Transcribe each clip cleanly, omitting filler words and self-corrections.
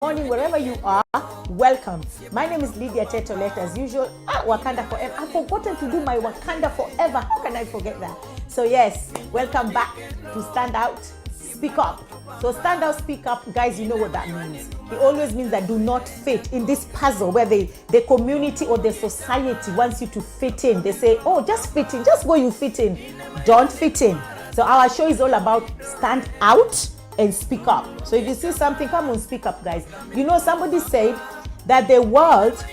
morning, wherever you are, welcome. My name is Lydia Tetolet, as usual. Wakanda Forever. I've forgotten to do my Wakanda Forever. How can I forget that? So yes, welcome back to Stand Out, Speak Up. So stand out, speak up, guys, you know what that means. It always means that do not fit in this puzzle where the community or the society wants you to fit in. They say, oh, just fit in, just go you fit in. Don't fit in. So our show is all about stand out and speak up. So if you see something, come on, speak up, guys. You know, somebody said that the world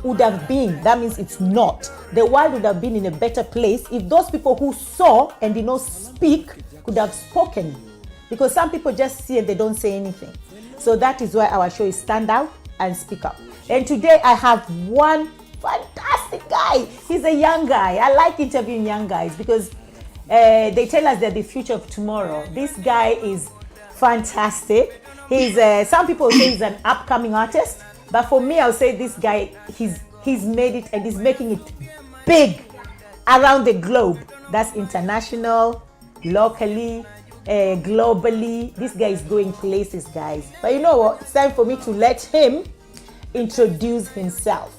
would have been, that means it's not, the world would have been in a better place if those people who saw and did not speak could have spoken. Because some people just see and they don't say anything. So that is why our show is Stand Out and Speak Up. And today I have one fantastic guy. He's a young guy. I like interviewing young guys because they tell us they're the future of tomorrow. This guy is fantastic. He's some people say he's an upcoming artist, but for me, I'll say this guy, he's made it and he's making it big around the globe. That's international, locally, globally. This guy is going places, guys. But you know what? It's time for me to let him introduce himself.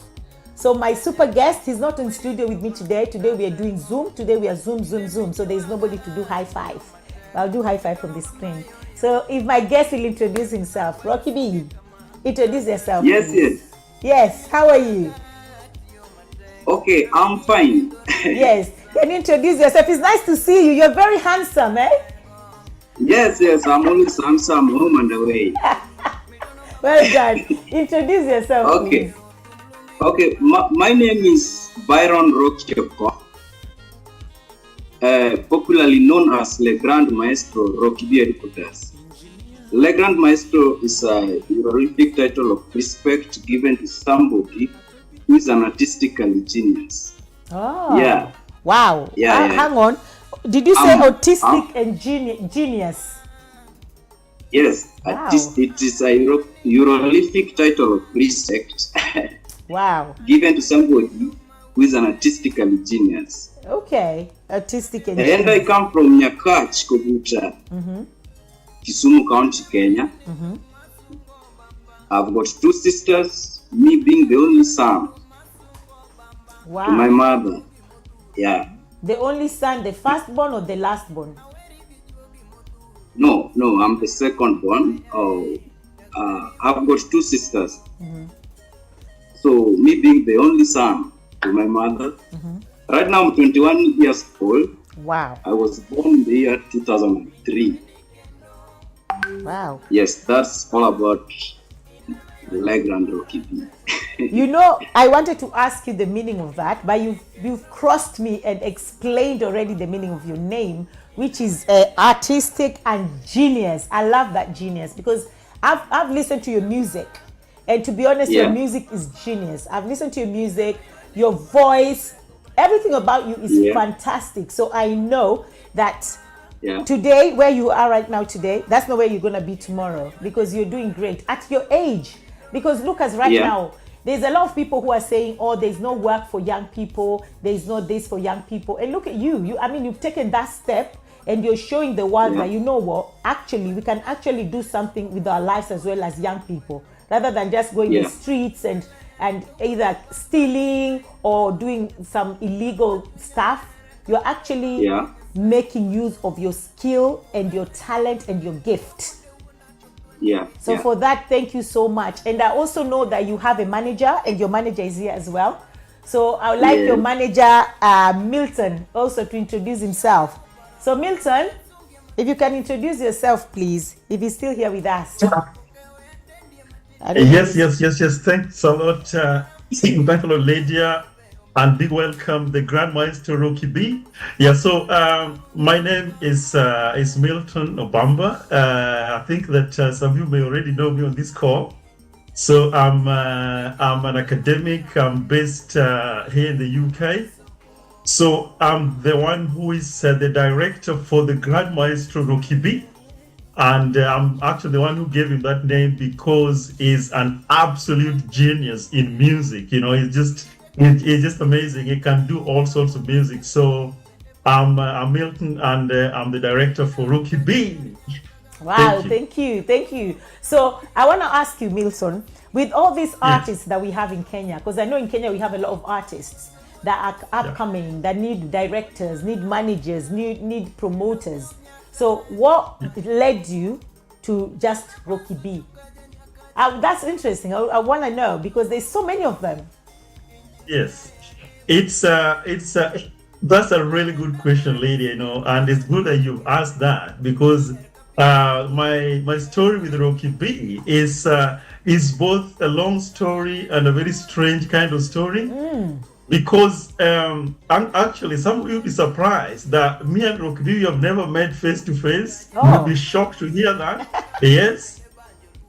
So my super guest, he's not in studio with me today. Today we are doing Zoom. Today we are Zoom. So there's nobody to do high five. I'll do high five from the screen. So if my guest will introduce himself, Rocky B, introduce yourself. Yes, please. yes. Yes, how are you? Okay, I'm fine. Yes, can you introduce yourself? It's nice to see you. You're very handsome, eh? Yes, I'm always handsome, home and away. Well done. Introduce yourself, Okay. please. Okay, my name is Byron Rocky B, popularly known as Le Grand Maestro Rocky B Headquarter. Le Grand Maestro is a honorific title of respect given to somebody who is an artistically genius. Oh. Yeah. Wow. Yeah. Hang on. Did you say autistic and genius? Yes. Wow. It is a honorific title of respect. Wow. Given to somebody who is an artistically genius. Okay. Artistic and And I come from Nyakach, Kobucha, Kisumu County, Kenya. I've got two sisters, me being the only son Wow. to my mother. Yeah. The only son, the firstborn or the lastborn? No, I'm the second one. I've got two sisters. So me being the only son to my mother. Right now I'm 21 years old. Wow. I was born in the year 2003. Wow. Yes, that's all about the Le Grand Rocky B. You know, I wanted to ask you the meaning of that, but you've crossed me and explained already the meaning of your name, which is artistic and genius. I love that genius because I've listened to your music, and to be honest, your music is genius. I've listened to your music, your voice, everything about you is fantastic. So I know that today, where you are right now today, that's not where you're gonna be tomorrow because you're doing great at your age. Because look at right now, there's a lot of people who are saying, oh, there's no work for young people, there's no this for young people. And look at you. You've taken that step and you're showing the world that, you know what, actually, we can actually do something with our lives as well as young people, rather than just going in the streets and either stealing or doing some illegal stuff. You're actually making use of your skill and your talent and your gift. So for that, thank you so much. And I also know that you have a manager and your manager is here as well. So I would like your manager, Milton, also to introduce himself. So Milton, if you can introduce yourself, please, if he's still here with us. Yes. Thanks a lot, Buffalo Lydia, and big welcome, the Grand Maestro Rocky B. So my name is Milton Obamba. I think that some of you may already know me on this call. So I'm an academic. I'm based here in the UK. So I'm the one who is the director for the Grand Maestro Rocky B. And I'm actually the one who gave him that name because he's an absolute genius in music. You know, it's just amazing. He can do all sorts of music. So I'm Milton, and I'm the director for ROCKY B. Wow, thank you. So I want to ask you, Milton, with all these artists that we have in Kenya, because I know in Kenya we have a lot of artists that are upcoming, that need directors, need managers, need promoters. So what led you to just Rocky B? That's interesting. I want to know, because there's so many of them. Yes, it's that's a really good question, lady. You know, and it's good that you've asked that, because my story with Rocky B is both a long story and a very strange kind of story. Because actually, some will be surprised that me and Rocky B have never met face to face. You'll be shocked to hear that. Yes.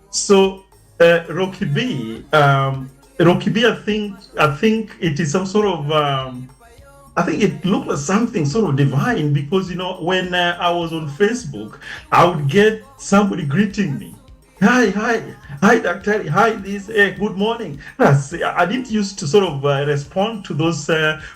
So Rocky B, I think it is some sort of, I think it looked like something sort of divine, because, you know, when I was on Facebook, I would get somebody greeting me. Hi, Doctor. Hi, good morning. I didn't used to sort of respond to those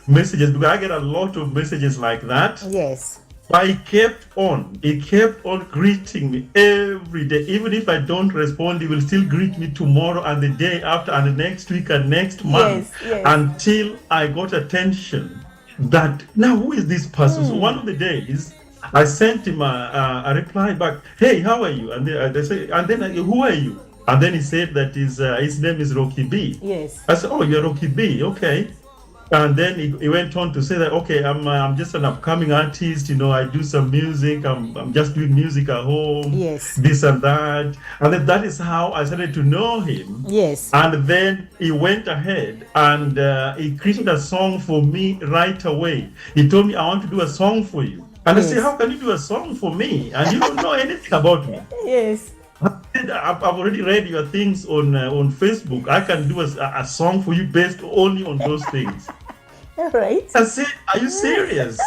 messages, because I get a lot of messages like that. Yes. But it kept on greeting me every day. Even if I don't respond, he will still greet me tomorrow and the day after and the next week and next month, until I got attention that, now who is this person? So one of the days, I sent him a reply back. Hey, how are you? And they say, and then who are you? And then he said that his name is Rocky B. Yes. I said, oh, you're Rocky B, okay. And then he went on to say that, okay, I'm just an upcoming artist. You know, I do some music. I'm just doing music at home. Yes. This and that. And then that is how I started to know him. Yes. And then he went ahead and he created a song for me right away. He told me, I want to do a song for you. And I said, how can you do a song for me? And you don't know anything about me. Yes. I've already read your things on Facebook. I can do a song for you based only on those things. All right. I said, are you serious?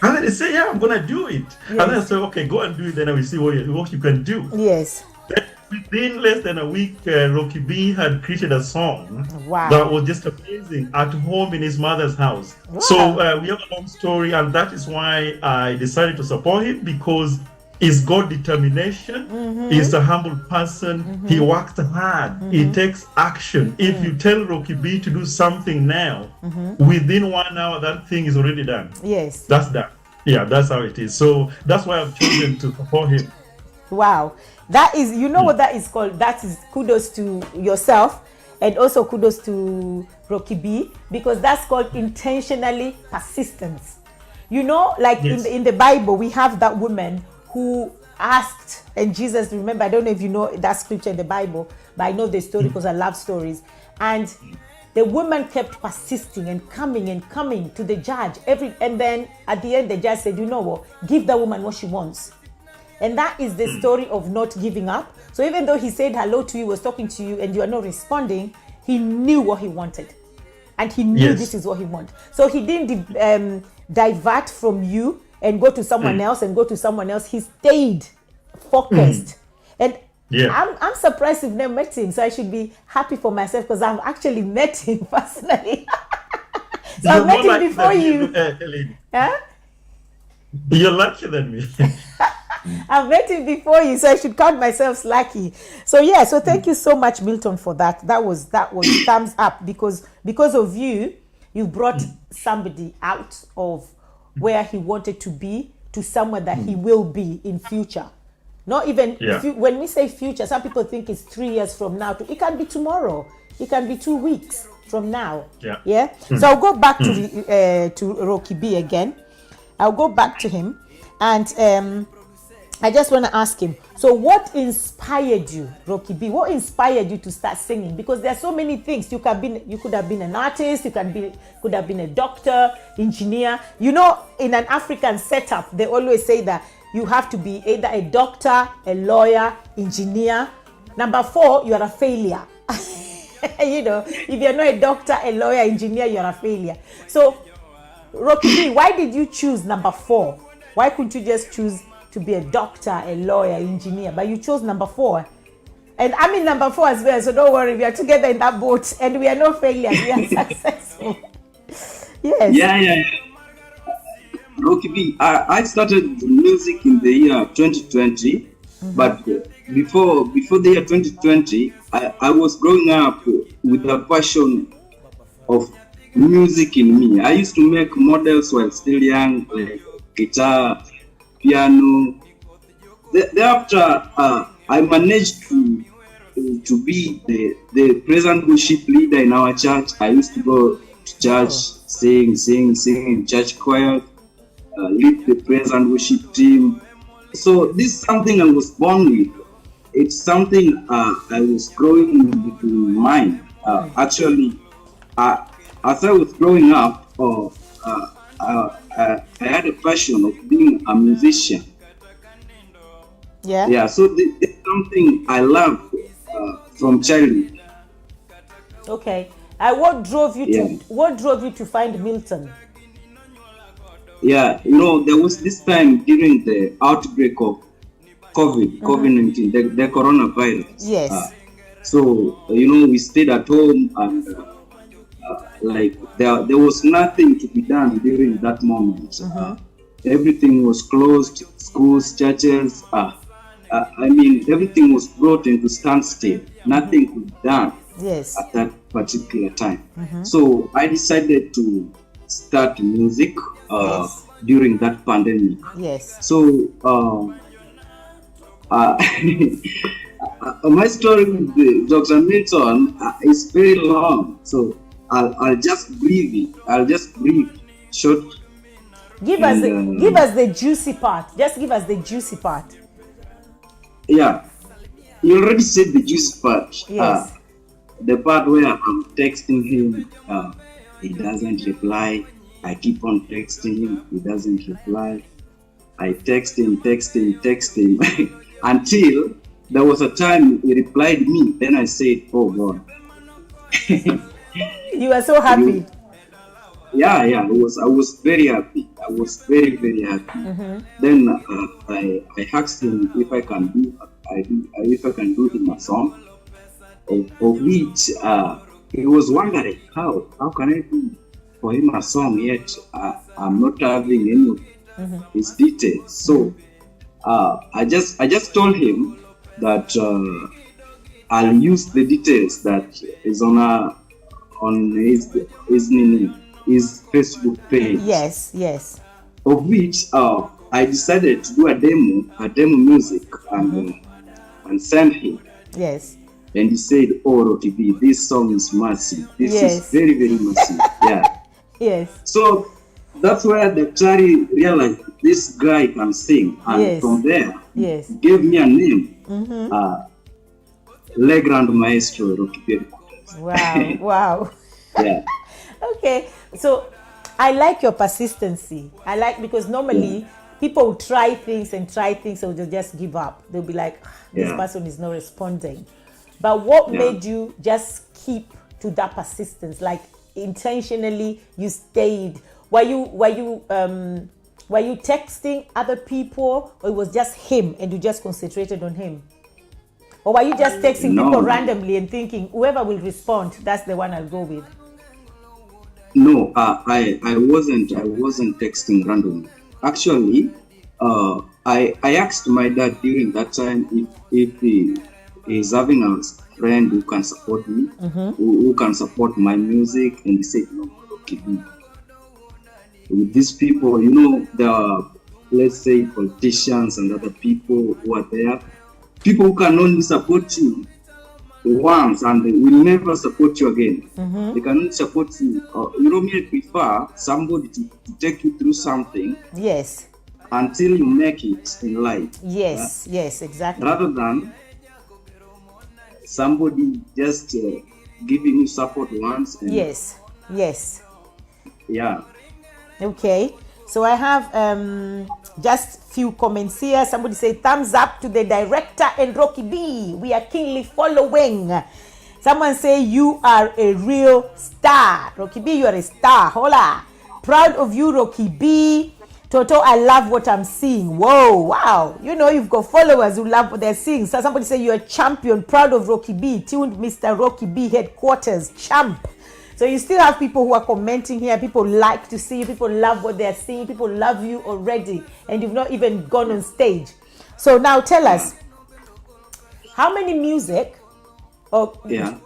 And then they say, yeah, I'm going to do it. Yes. And then I said, okay, go and do it. Then I will see what you can do. Yes. Then within less than a week, Rocky B had created a song that was just amazing at home in his mother's house. Wow. So we have a long story, and that is why I decided to support him, because he's got determination. He's a humble person. He works hard. He takes action. If you tell Rocky B to do something now, within 1 hour, that thing is already done. Yes. That's that. Yeah, that's how it is. So that's why I've chosen to support him. Wow. That is, you know what that is called? That is kudos to yourself, and also kudos to Rocky B, because that's called intentionally persistence. You know, like in the Bible, we have that woman who asked, and Jesus, remember, I don't know if you know that scripture in the Bible, but I know the story because I love stories. And the woman kept persisting and coming to the judge and then at the end the judge said, you know what, give the woman what she wants. And that is the story of not giving up. So even though he said hello to you, was talking to you, and you are not responding, he knew what he wanted, and he knew this is what he wanted. So he didn't divert from you and go to someone else and go to someone else. He stayed focused. And I'm surprised you've never met him. So I should be happy for myself, because I've actually met him personally. So I met him before you. Huh? You're luckier than me. I've met him before you, so I should count myself lucky. So yeah, so thank you so much, Milton, for that. That was thumbs up, because of you brought somebody out of where he wanted to be to somewhere that he will be in future. Not even when we say future, some people think it's 3 years from now. It can be tomorrow. It can be 2 weeks from now. Yeah. So I'll go back to Rocky B again. I'll go back to him, and I just want to ask him, so what inspired you, Rocky B? What inspired you to start singing? Because there are so many things. You could have been an artist, could have been a doctor, engineer. You know, in an African setup, they always say that you have to be either a doctor, a lawyer, engineer. Number 4, you are a failure. You know, if you're not a doctor, a lawyer, engineer, you're a failure. So, Rocky B, why did you choose number 4? Why couldn't you just choose to be a doctor, a lawyer, engineer? But you chose number 4. And I'm in number 4 as well, so don't worry, we are together in that boat, and we are no failures, we are successful. Yes. Yeah. Rocky B, I started music in the year 2020. But before the year 2020, I was growing up with a passion of music in me. I used to make models while still young, like guitar, piano. Thereafter, I managed to be the present worship leader in our church. I used to go to church, sing in church choir, lead the praise and worship team. So this is something I was born with. It's something I was growing with in mind. Actually, as I was growing up, I had a passion of being a musician. Yeah. Yeah. So this is something I loved from childhood. Okay. What drove you to find Milton? Yeah, there was this time during the outbreak of COVID-19, the coronavirus. Yes. So we stayed at home, and like there was nothing to be done during that moment. Everything was closed, schools, churches. I mean, everything was brought into standstill. Nothing could be done. Yes. At that particular time. So I decided to start music during that pandemic. Yes. So my story with Dr. Milton is very long. So I'll just brief it. I'll just brief short. Give us the juicy part. Just give us the juicy part. Yeah. You already said the juicy part. Yes. The part where I'm texting him, he doesn't reply. I keep on texting him, he doesn't reply. I text him until there was a time he replied me. Then I said, "Oh God." You were so happy. Yeah. I was very happy. I was very, very happy. Then I asked him if I can do him a song. Of which he was wondering how can I do for him a song, yet I'm not having any of his details. So I just told him that I'll use the details that is on his Facebook page. Yes. Of which I decided to do a demo music and send him. Yes. And he said, "Oh, Rocky B, this song is massive. This is very, very massive." Yeah. Yes. So that's where the Chari realized this guy can sing. And from there, he gave me a name. Le Grand Maestro, Rocky B Headquarter. Wow. Yeah. Okay. So I like your persistency. Because normally people will try things and they'll just give up. They'll be like, this person is not responding. But what made you just keep to that persistence? Like intentionally, you stayed. Were you texting other people, or it was just him and you just concentrated on him? Or were you just texting people randomly and thinking whoever will respond, that's the one I'll go with? No, I wasn't texting randomly. Actually, I asked my dad during that time if he is having a friend who can support me, who can support my music, and he said, "No, okay, with these people, there are, let's say, politicians and other people who are there, people who can only support you once and they will never support you again. They cannot support you. Me, I prefer somebody to take you through something. Yes. Until you make it in life. Yes, exactly. Rather than somebody just giving you support once. And yes. Yeah. Okay. So I have just few comments here. Somebody say thumbs up to the director and Rocky B. We are keenly following. Someone say you are a real star. Rocky B, you are a star. Hola. Proud of you, Rocky B. Toto, I love what I'm seeing. Whoa, wow. You've got followers who love what they're seeing. So somebody say you're a champion. Proud of Rocky B. Tuned Mr. Rocky B Headquarters. Champ. So you still have people who are commenting here. People like to see you. People love what they're seeing. People love you already. And you've not even gone on stage. So now tell us, How many music? Or, Yeah.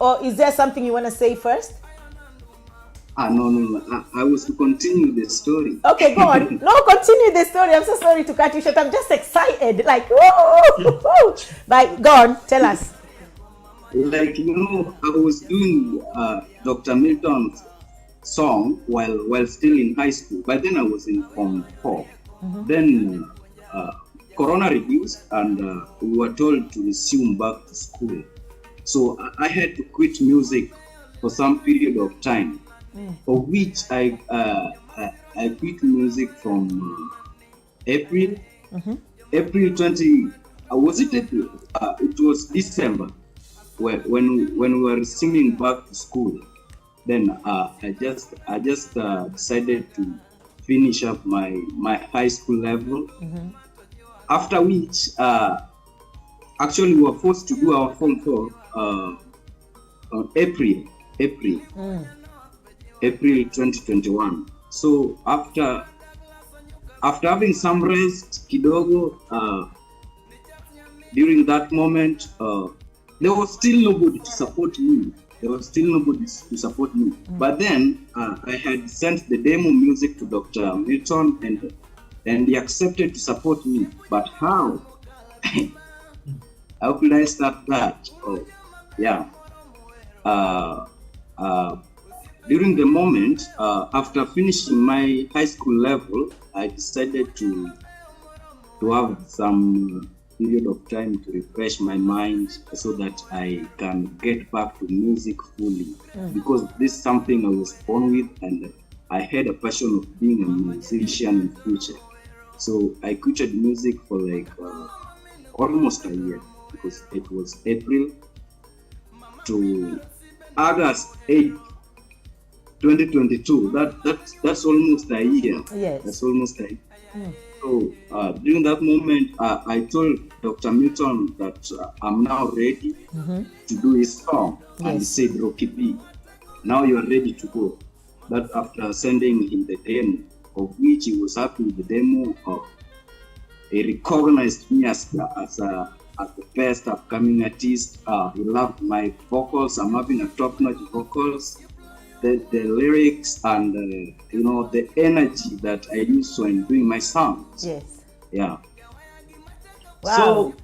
or is there something you want to say first? No. I was to continue the story. Okay, go on. No, continue the story. I'm so sorry to cut you short. I'm just excited. Like, whoa. Like, go on. Tell us. Like, I was doing Dr. Milton's song while still in high school. By then I was in Form 4. Then Corona reduced and we were told to resume back to school. So I had to quit music for some period of time, of which I quit music from April. April 20. Was it April? It was December when we were singing back to school. Then I just decided to finish up my high school level. After which, actually, we were forced to do our Form 4 on April 2021. So after having some rest, kidogo, during that moment, there was still nobody to support me. But then I had sent the demo music to Dr. Milton and he accepted to support me. But how? How could I start that? Oh, yeah. During the moment, after finishing my high school level, I decided to have some period of time to refresh my mind so that I can get back to music fully. Because this is something I was born with and I had a passion of being a musician in the future. So I quitted music for like almost a year, because it was April to August 8th, 2022. That's almost a year. Yes. That's almost a year. So during that moment, I told Dr. Milton that I'm now ready to do his song. Yes. And he said, "Rocky B, now you're ready to go." That after sending him the demo, of which he was happy with the demo, he recognized me as the best upcoming artist. He loved my vocals. I'm having a top-notch vocals. The lyrics and the energy that I use when doing my songs. Yes. Yeah. Wow. So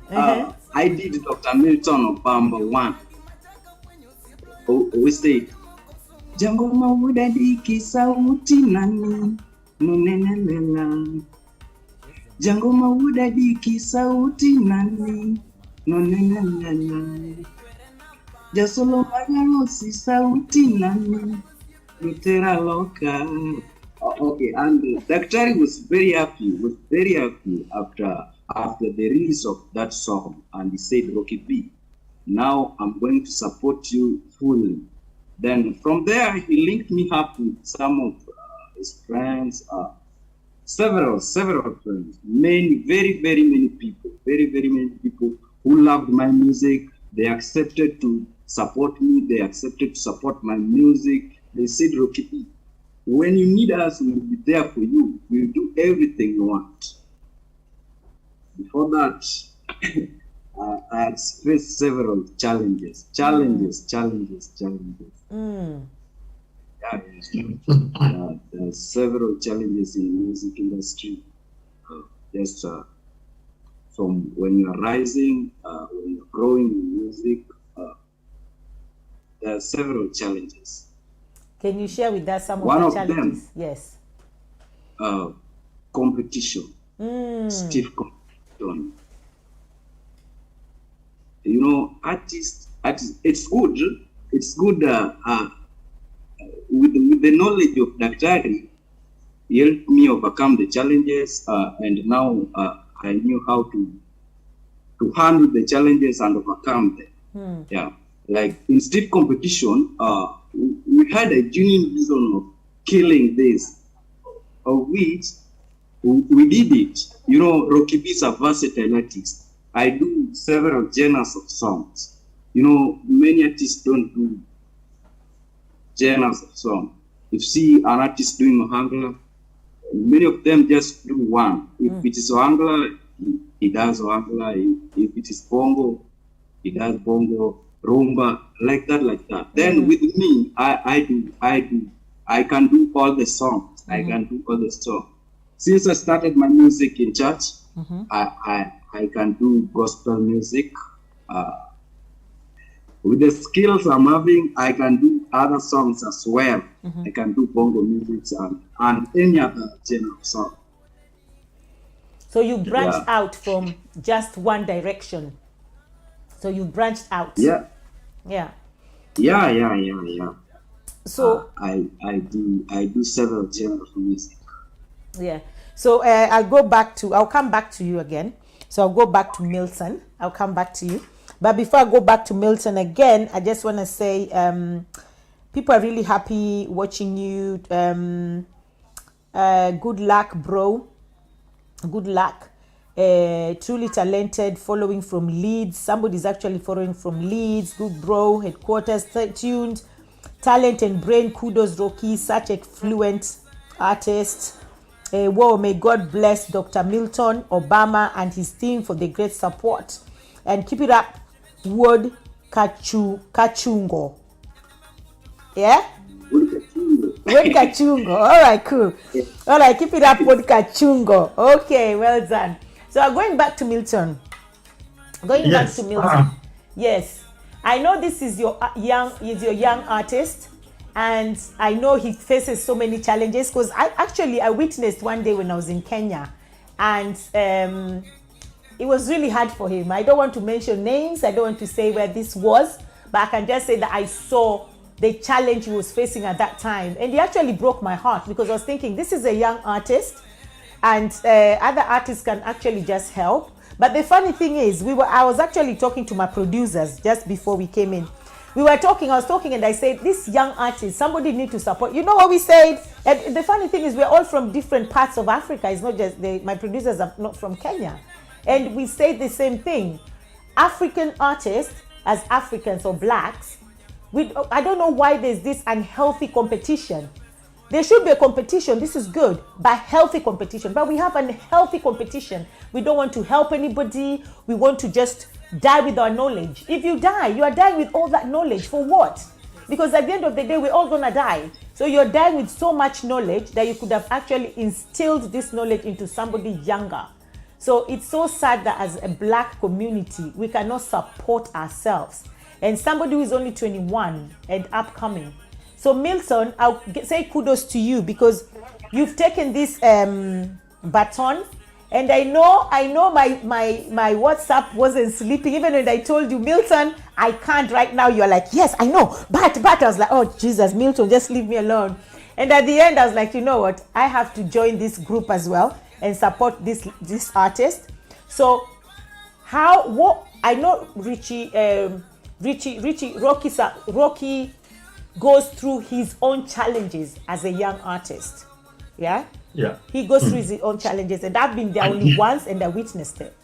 I did Dr. Milton Obamba 1. We say, Jango mawuda diki sauti nani nunenenena. Jango mawuda diki sauti nani nunenenena. Jasolo magarosi sauti nani lutera loka. Okay, and Daktari was very happy after the release of that song, and he said, "Rocky B, now I'm going to support you fully." Then from there, he linked me up with some of his friends, several friends, very many people who loved my music. They accepted to support me. They accepted to support my music. They said, "Rocky B, when you need us, we'll be there for you. We'll do everything you want." Before that, I had faced several challenges. Yeah, there are several challenges in the music industry. Just from when you're rising, when you're growing in music, there are several challenges. Can you share with us some One of the of challenges? them, Yes. competition, stiff competition. Artists, it's good with the knowledge of Daktari. He helped me overcome the challenges, and now I knew how to handle the challenges and overcome them. Yeah, like in stiff competition, we had a genuine vision of killing this, of which we did it. Rocky B is a versatile artist. I do several genres of songs. Many artists don't do genres of songs. If you see an artist doing Ohangla, many of them just do one. If it is Ohangla, he does Ohangla. If it is Bongo, he does bongo, rumba, like that. Then with me, I can do all the songs. I can do all the songs. Since I started my music in church, I can do gospel music. With the skills I'm having, I can do other songs as well. I can do bongo music and any other genre of song. So you branched out from just one direction. So you branched out. Yeah. Yeah. So I do several genres of music. Yeah. So I'll come back to you again. So I'll go back to Milton. I'll come back to you. But before I go back to Milton again, I just want to say people are really happy watching you. Good luck, bro. Good luck. Truly talented, following from Leeds. Somebody's actually following from Leeds. Good bro, headquarters, stay tuned. Talent and brain, kudos, Rocky. Such a fluent artist. Wow, may God bless Dr. Milton Obama and his team for the great support. And keep it up, Wood Kachungo. Yeah? Wood Kachungo. All right, cool. All right, keep it up, Wood Kachungo. Okay, well done. So going back to Milton. Yes. I know this is your young artist, and I know he faces so many challenges because I witnessed one day when I was in Kenya, and it was really hard for him. I don't want to mention names. I don't want to say where this was, but I can just say that I saw the challenge he was facing at that time, and he actually broke my heart because I was thinking this is a young artist, and other artists can actually just help. But the funny thing is, I was actually talking to my producers just before we came in. I was talking and I said, this young artist, somebody need to support. You know what we said? And the funny thing is, we're all from different parts of Africa. It's not just, my producers are not from Kenya. And we say the same thing. African artists, as Africans or blacks, I don't know why there's this unhealthy competition. There should be a competition. This is good, but healthy competition. But we have unhealthy competition. We don't want to help anybody. We want to just die with our knowledge. If you die, you are dying with all that knowledge for what? Because at the end of the day, we're all gonna die. So you're dying with so much knowledge that you could have actually instilled this knowledge into somebody younger. So it's so sad that as a black community, we cannot support ourselves. And somebody who is only 21 and upcoming. So Milton, I'll say kudos to you because you've taken this baton, and I know my WhatsApp wasn't sleeping. Even when I told you, Milton, I can't right now, you're like, yes, I know, but I was like, oh Jesus, Milton, just leave me alone. And at the end, I was like, you know what? I have to join this group as well and support this artist. So I know Rocky goes through his own challenges as a young artist. Yeah? Yeah. He goes through his own challenges, and I've been there only once and I witnessed it.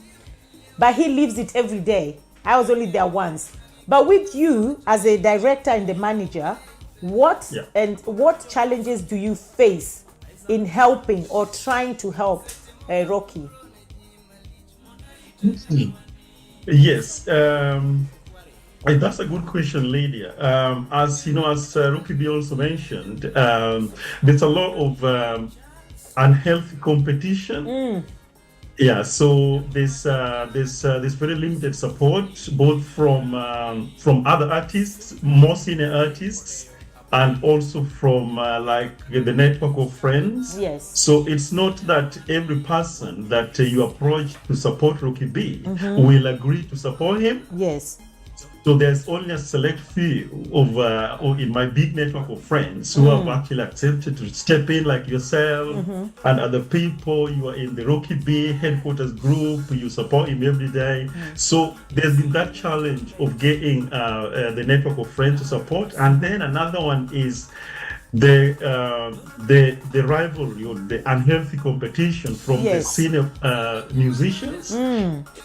But he lives it every day. I was only there once. But with you as a director and the manager, what challenges do you face in helping or trying to help Rocky? Yes. That's a good question, Lydia. As you know, as Rocky B also mentioned, there's a lot of unhealthy competition. Yeah, so there's very limited support both from other artists, more senior artists, and also from like the network of friends. Yes. So it's not that every person that you approach to support Rocky B will agree to support him. Yes. So there's only a select few of in my big network of friends who have actually accepted to step in, like yourself and other people. You are in the ROCKY B Headquarters group. You support him every day. So there's been that challenge of getting the network of friends to support. And then another one is the rivalry or the unhealthy competition from the senior musicians.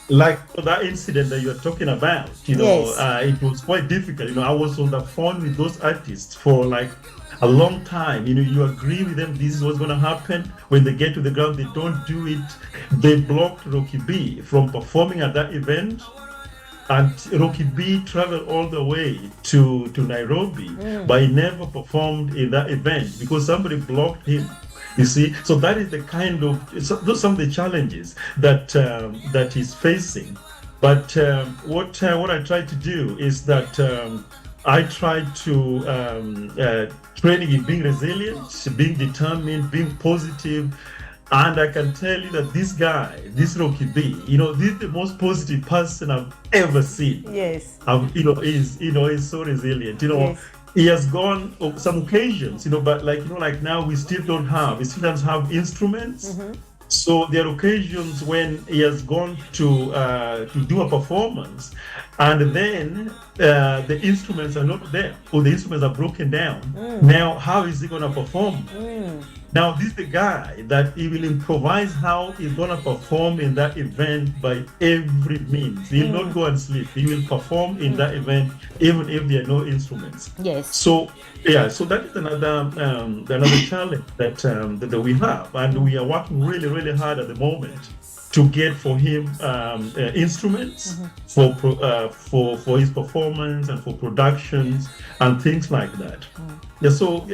Like that incident that you're talking about, it was quite difficult. I was on the phone with those artists for like a long time. You agree with them, this is what's going to happen. When they get to the ground, they don't do it. They blocked Rocky B from performing at that event. and Rocky B traveled all the way to Nairobi, but he never performed in that event because somebody blocked him. You see, so that is the kind of some of the challenges that that he's facing. But what I try to do is that I try to training in being resilient, being determined, being positive. And I can tell you that this guy, this Rocky B, this is the most positive person I've ever seen. Yes. He's so resilient. Yes. He has gone some occasions, but like now we still don't have instruments. So there are occasions when he has gone to do a performance, and then the instruments are not there, or the instruments are broken down. Now, how is he going to perform? Now, this is the guy that he will improvise how he's going to perform in that event by every means. He will not go and sleep. He will perform in that event even if there are no instruments. Yes. So that is another challenge that we have, and we are working really, really hard at the moment to get for him instruments for his performance and for productions and things like that. So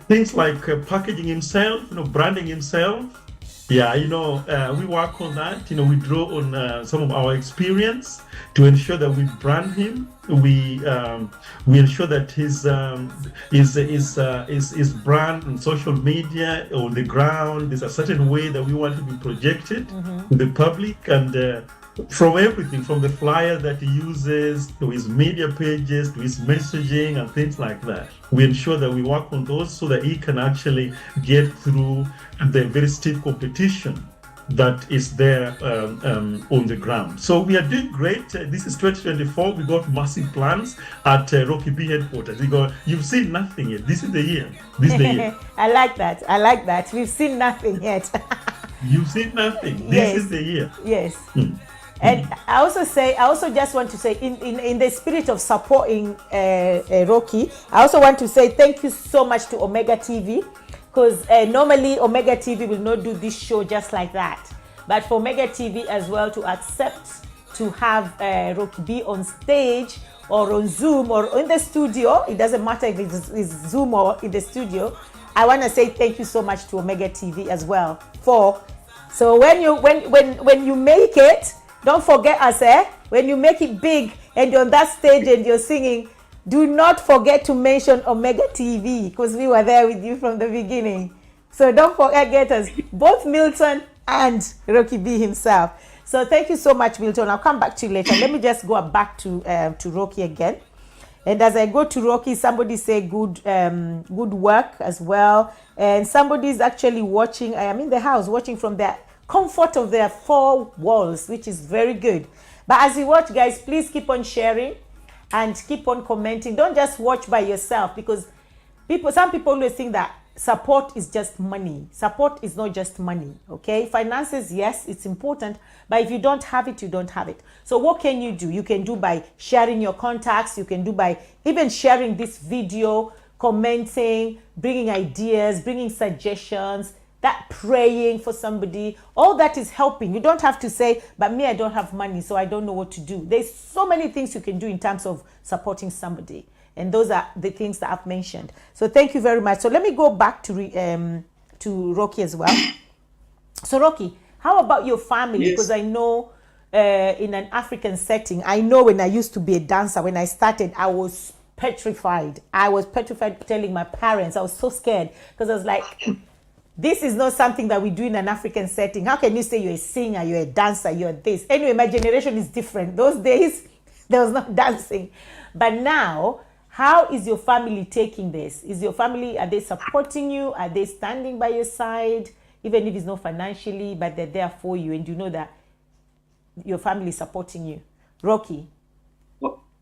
things like packaging himself, branding himself. We work on that. We draw on some of our experience to ensure that we brand him. We ensure that his brand on social media, on the ground, there's a certain way that we want to be projected to the public, and from everything, from the flyer that he uses to his media pages to his messaging and things like that. We ensure that we work on those so that he can actually get through the very stiff competition that is there on the ground. So we are doing great. This is 2024. We got massive plans at ROCKY B Headquarters. You've seen nothing yet. This is the year. I like that. We've seen nothing yet. You've seen nothing. This is the year. Yes. And I also just want to say, in the spirit of supporting Rocky, I also want to say thank you so much to Omega TV, because normally Omega TV will not do this show just like that. But for Omega TV as well to accept to have Rocky B on stage or on Zoom or in the studio, it doesn't matter if it's Zoom or in the studio, I want to say thank you so much to Omega TV as well. So when you make it, don't forget us, when you make it big and you're on that stage and you're singing, do not forget to mention Omega TV, because we were there with you from the beginning. So don't forget us, both Milton and Rocky B himself. So thank you so much, Milton. I'll come back to you later. Let me just go back to Rocky again. And as I go to Rocky, somebody say good work as well. And somebody's actually watching. I am in the house watching from the comfort of their four walls, which is very good. But as you watch, guys, please keep on sharing and keep on commenting. Don't just watch by yourself, because some people always think that support is just money. Support is not just money, okay? Finances, yes, it's important, but if you don't have it, you don't have it. So what can you do? You can do by sharing your contacts. You can do by even sharing this video, commenting, bringing ideas, bringing suggestions, that praying for somebody. All that is helping. You don't have to say, but me, I don't have money, so I don't know what to do. There's so many things you can do in terms of supporting somebody. And those are the things that I've mentioned. So thank you very much. So let me go back to Rocky as well. So Rocky, how about your family? Yes. Because I know in an African setting, I know when I used to be a dancer, when I started, I was petrified. I was petrified telling my parents. I was so scared, because I was like, this is not something that we do in an African setting. How can you say you're a singer, you're a dancer, you're this? Anyway, my generation is different. Those days, there was no dancing. But now, how is your family taking this? Are they supporting you? Are they standing by your side? Even if it's not financially, but they're there for you, and you know that your family is supporting you. Rocky.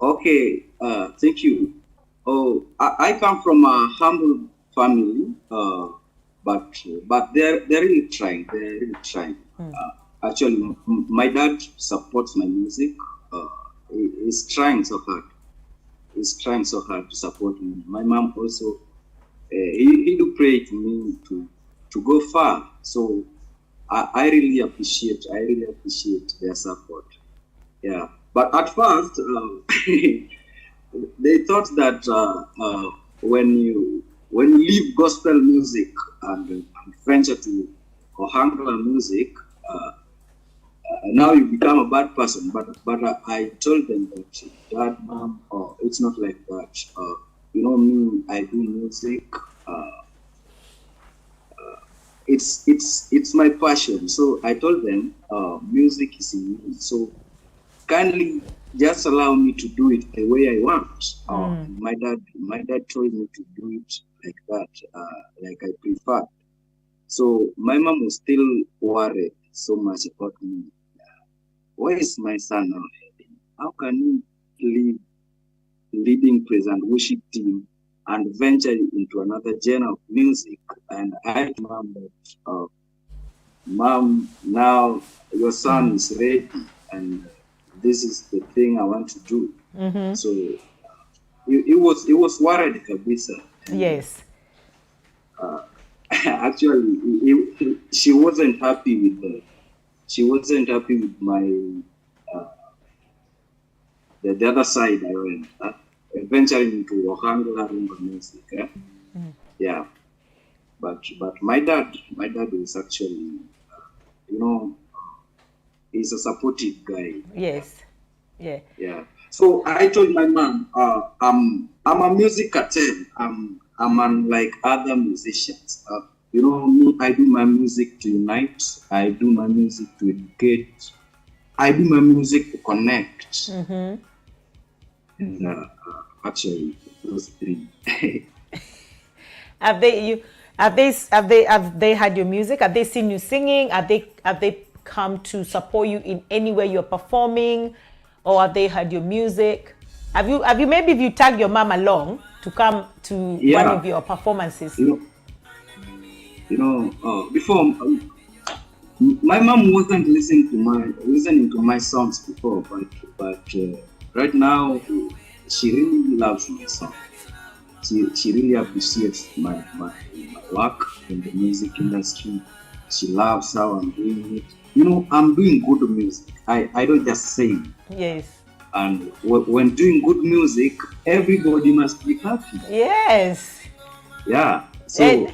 Okay, thank you. Oh, I come from a humble family, but they're really trying. Actually, my dad supports my music. He's trying so hard. He's trying so hard to support me. My mom also, he do pray to me to go far. So I really appreciate their support. Yeah. But at first, they thought that when you leave gospel music and venture to Ohangla music, now you become a bad person. But I told them that, Dad, Mom, it's not like that. You know me, I do music. It's my passion. So I told them, music is in me. So kindly just allow me to do it the way I want. My dad told me to do it like that, like I prefer. So my mom was still worried so much about me. Where is my son now heading? How can he leave leading praise and worship team and venture into another genre of music? And I told mom that, Mom, now your son is ready, and this is the thing I want to do. So it was worried, kabisa. Yes. Actually, she wasn't happy with my the other side I went, venturing into Ohangla rumba music. Yeah, but my dad is actually, he's a supportive guy. Yes. Yeah. Yeah. So I told my mom, I'm a music cartel. I'm unlike other musicians. Me, I do my music to unite. I do my music to educate. I do my music to connect. And actually, those three. Have they had your music? Have they seen you singing? Have they come to support you in any way you're performing, or have they heard your music? Have you maybe if you tag your mom along to come to one of your performances? Before my mom wasn't listening to my songs before, but right now she really loves my song. She really appreciates my work in the music industry. She loves how I'm doing it. I'm doing good music. I don't just sing. Yes. And when doing good music, everybody must be happy. Yes. Yeah. So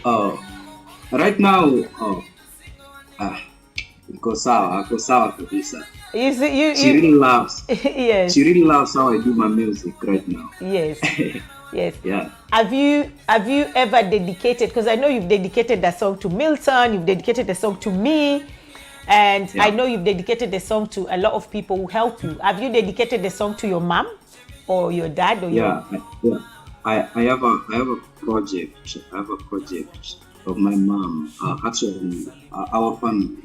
right now, iko sawa kabisa. She really loves. Yes. She really loves how I do my music right now. Yes. Yes. Yeah. Have you ever dedicated? Because I know you've dedicated that song to Milton. You've dedicated the song to me. And I know you've dedicated the song to a lot of people who help you. Have you dedicated the song to your mom or your dad or I have a project. I have a project of my mom. Actually, our family.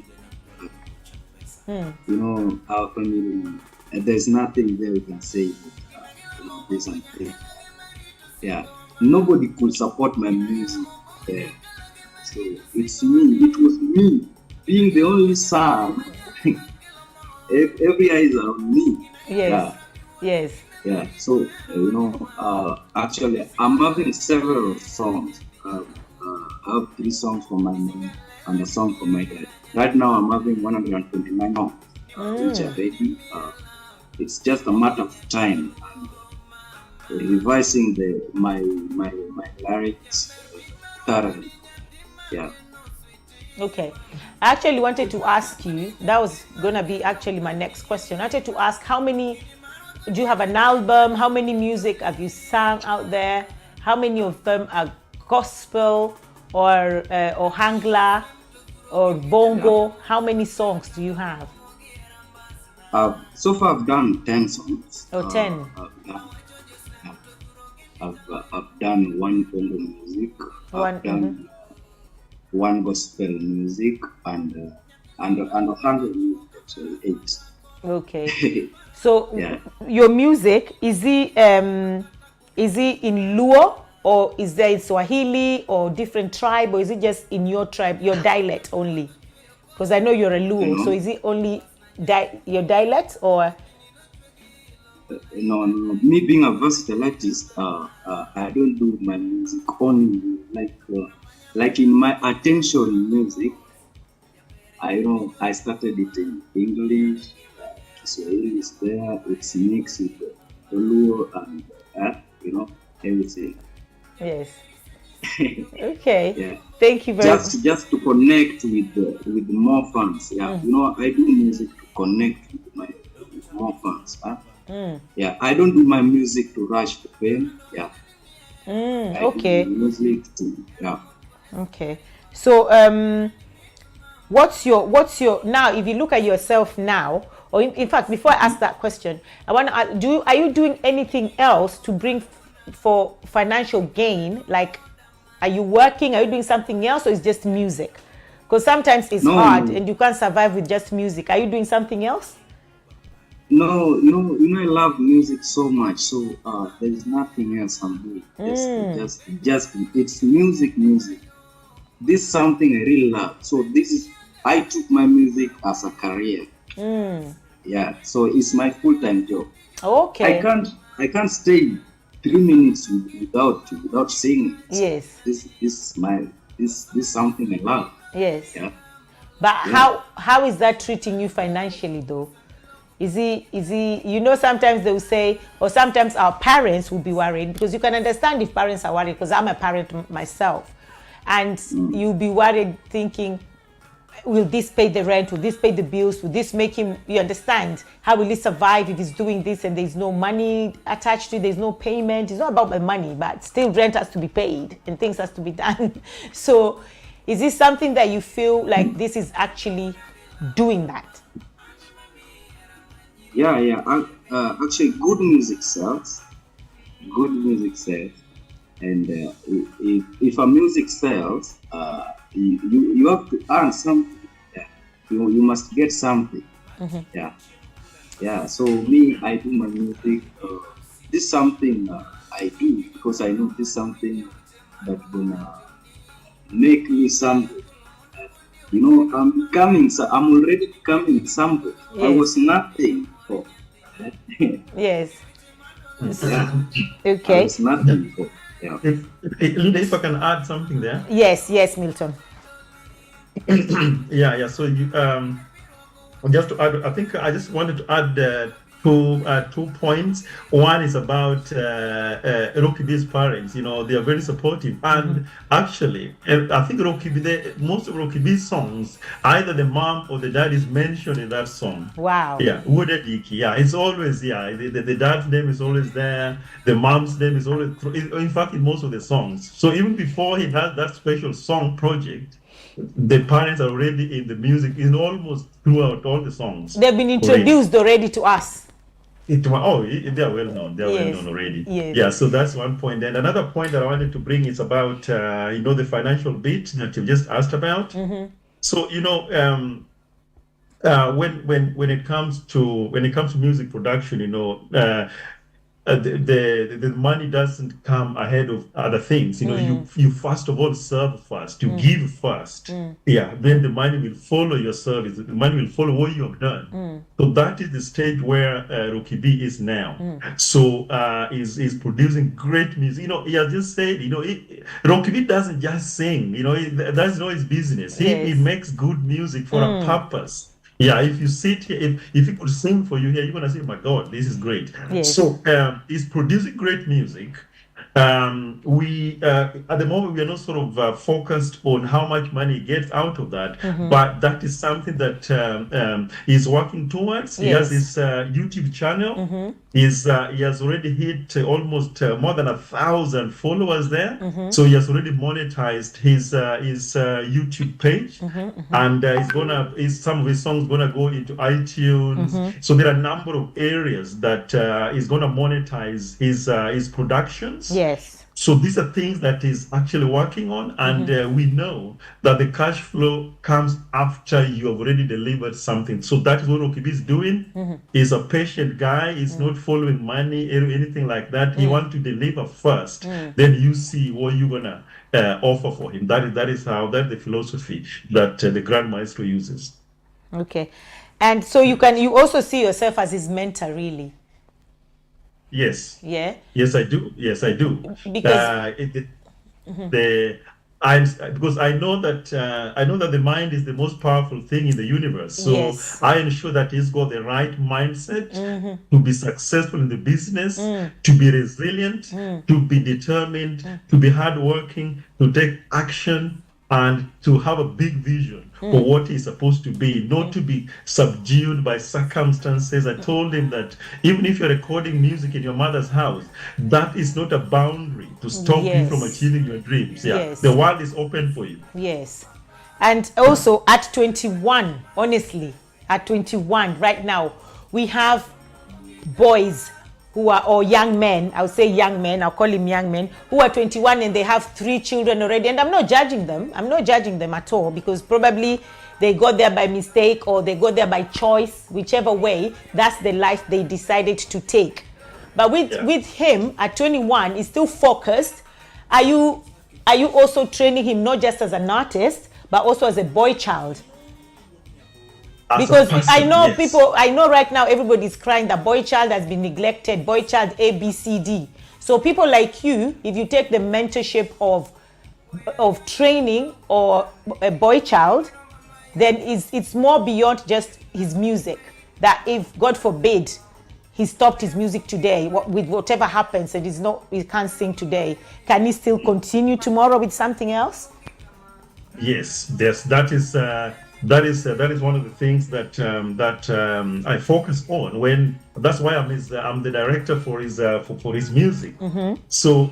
Our family. There's nothing there we can say. This and that. Yeah. Nobody could support my music there. So it's me. It was me. Being the only son, every eyes are on me. Yes. Yeah. Yes. Yeah. So actually, I'm having several songs. I have 3 songs for my mom and a song for my dad. Right now, I'm having 129 songs, which are ready. It's just a matter of time and revising my lyrics thoroughly. Yeah. Okay. I actually wanted to ask you, that was going to be actually my next question. I wanted to ask, do you have an album? How many music have you sung out there? How many of them are gospel or Hangla or bongo? Yeah. How many songs do you have? So far I've done 10 songs. 10. I've done 1 bongo music. I've done 1 gospel music and 100 music, actually 8. Okay. So your music, is it in Luo, or is there in Swahili or different tribe, or is it just in your tribe, your dialect only? Because I know you're a Luo, so is it only your dialect or? No. Me being a versatile artist, I don't do my music only like in my attention music. I started it in English, Swahili is there. It's mixed with Luo and everything. Yes. Okay. Yeah. Thank you very much. Just to connect with more fans. Yeah. I do music to connect with more fans. Yeah. I don't do my music to rush for fame. Yeah. Okay. I do music to Okay. So what's your now? If you look at yourself now, or in fact, before I ask that question, I want to ask, are you doing anything else to bring for financial gain? Like, are you working? Are you doing something else, or is just music? Because sometimes it's hard and you can't survive with just music. Are you doing something else? No, I love music so much. So there's nothing else I'm doing. Just it's music. This is something I really love. So I took my music as a career. Yeah. So it's my full-time job. Okay. I can't stay 3 minutes without singing. Yes. This is something I love. Yes. Yeah. But how is that treating you financially though? Is he sometimes they will say, or sometimes our parents will be worried, because you can understand if parents are worried, because I'm a parent myself, and you'll be worried thinking, will this pay the rent? Will this pay the bills? Will this make him, you understand? How will he survive if he's doing this and there's no money attached to it, there's no payment? It's not about the money, but still rent has to be paid and things has to be done. So is this something that you feel like this is actually doing that? Yeah. Actually, good music sells. And if a music sells, you have to earn something. Yeah. You must get something. Yeah. So me, I do my music. This is something I do because I know this is something that's gonna make me something. I'm already becoming something. Yes. I was nothing before. Yes. Yeah. Okay. I was nothing before. Yeah. Linda, if I can add something there. Yes, Milton. Yeah. So you just to add, I think I just wanted to add 2 points. One is about ROCKY B's parents. They are very supportive, and actually, I think most of ROCKY B's songs, either the mom or the dad is mentioned in that song. Wow. Yeah, Wudediki. Yeah, it's always the dad's name is always there. The mom's name is always. In fact, in most of the songs. So even before he has that special song project, the parents are already in the music in almost throughout all the songs. They've been introduced already to us. They are well known. They are well known already. Yes. Yeah, so that's one point. And another point that I wanted to bring is about the financial bit that you just asked about. So when it comes to music production, the money doesn't come ahead of other things. You first of all serve first, you give first. Yeah, then the money will follow your service. The money will follow what you have done. So that is the stage where ROCKY B is now. So is producing great music. He has just said, ROCKY B doesn't just sing. That's not his business. He makes good music for a purpose. Yeah, if you sit here, if he could sing for you here, you're gonna say, "My God, this is great." Yes. So he's producing great music. We at the moment we are not sort of focused on how much money he gets out of that, but that is something that he's working towards. He has his YouTube channel. He has already hit almost more than 1,000 followers there. So he has already monetized his YouTube page, and some of his songs gonna go into iTunes. So there are a number of areas that he's gonna monetize his productions. Yes. So these are things that he's actually working on, and we know that the cash flow comes after you have already delivered something. So that is what ROCKY B is doing. He's a patient guy. He's not following money or anything like that. He wants to deliver first. Then you see what you're gonna offer for him. That's the philosophy that the Grand Maestro uses. Okay, and so you also see yourself as his mentor, really. Yes. Yeah. Yes, I do. Because because I know that the mind is the most powerful thing in the universe. So Yes. I ensure that he's got the right mindset Mm-hmm. to be successful in the business, to be resilient, to be determined, to be hardworking, to take action, and to have a big vision for what he's supposed to be, not to be subdued by circumstances. I told him that even if you're recording music in your mother's house, that is not a boundary to stop you from Yes. achieving your dreams. Yeah, Yes. the world is open for you. Yes. And also at 21, honestly, at 21 right now, we have boys who are, or young men, I'll say young men, I'll call him young men, who are 21 and they have 3 children already. And I'm not judging them. I'm not judging them at all, because probably they got there by mistake or they got there by choice, whichever way, that's the life they decided to take. But with him at 21, he's still focused. Are you also training him not just as an artist, but also as a boy child? Because I know people, I know right now everybody's crying that boy child has been neglected, boy child A, B, C, D. So people like you, if you take the mentorship of training or a boy child, then it's more beyond just his music. That if, God forbid, he stopped his music today, with whatever happens, and he can't sing today, can he still continue tomorrow with something else? Yes, that is one of the things that I focus on. That's why I'm the director for his music. So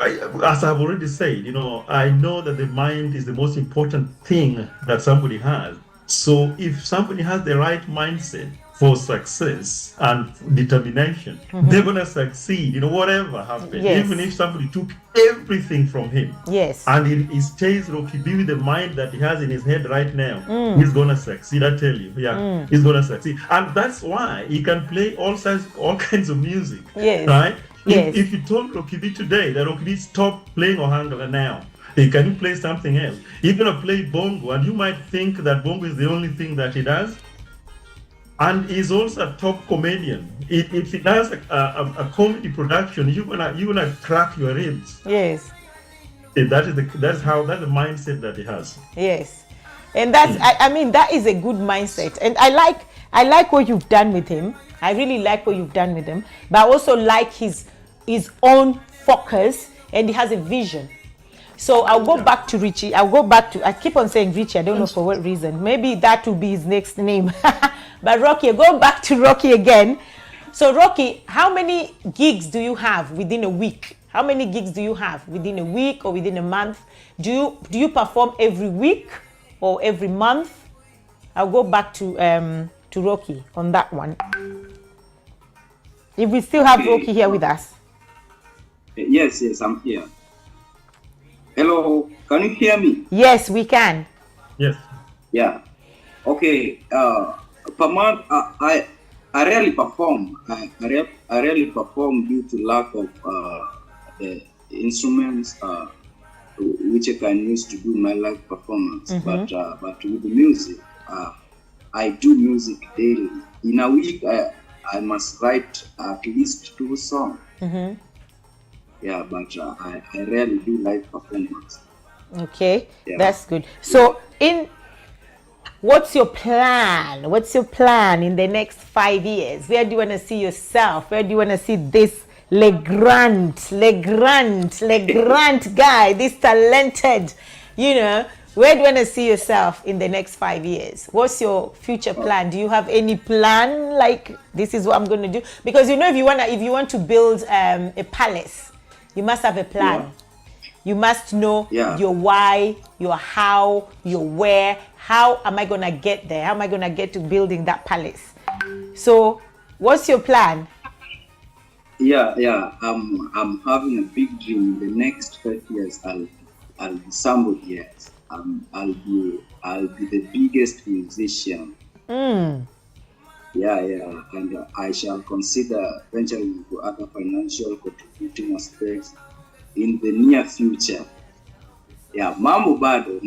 as I've already said, I know that the mind is the most important thing that somebody has. So if somebody has the right mindset for success and determination, they're gonna succeed, whatever happens. Yes. Even if somebody took everything from him. Yes. And he stays Rocky B with the mind that he has in his head right now, he's gonna succeed, I tell you. Yeah, he's gonna succeed. And that's why he can play all kinds of music. Yes. Right? Yes. If you told Rocky B today that Rocky B stop playing Ohangala now, can you play something else? He's gonna play bongo, and you might think that bongo is the only thing that he does. And he's also a top comedian. If he does a comedy production, you're gonna crack your ribs. Yes. That's the mindset that he has. Yes. And that's I mean that is a good mindset. And I like what you've done with him. I really like what you've done with him. But I also like his own focus, and he has a vision. So I'll go back to Richie. I keep on saying Richie, I don't know for what reason. Maybe that will be his next name. But Rocky, go back to Rocky again. So Rocky, how many gigs do you have within a week? How many gigs do you have within a week or within a month? Do you perform every week or every month? I'll go back to Rocky on that one. If we still have Rocky here with us. Yes, I'm here. Hello, can you hear me? Yes, we can. Yes. Yeah. Okay. Per month, I rarely perform. I rarely perform due to lack of the instruments which I can use to do my live performance. But with the music, I do music daily. In a week, I must write at least 2 songs. Yeah, but I rarely do live performance. Okay, yeah. That's good. So, what's your plan? What's your plan in the next 5 years? Where do you want to see yourself? Where do you want to see this Legrand guy, this talented, where do you want to see yourself in the next 5 years? What's your future plan? Do you have any plan like this is what I'm going to do? Because if you want to build a palace, you must have a plan. Yeah. You must know your why, your how, your where. How am I going to get there? How am I going to get to building that palace? So, what's your plan? Yeah. I'm having a big dream. In the next 5 years, I'll be somebody else. I'll be the biggest musician. Yeah, and I shall consider venturing into other financial contributing aspects in the near future. Yeah, mambo bado.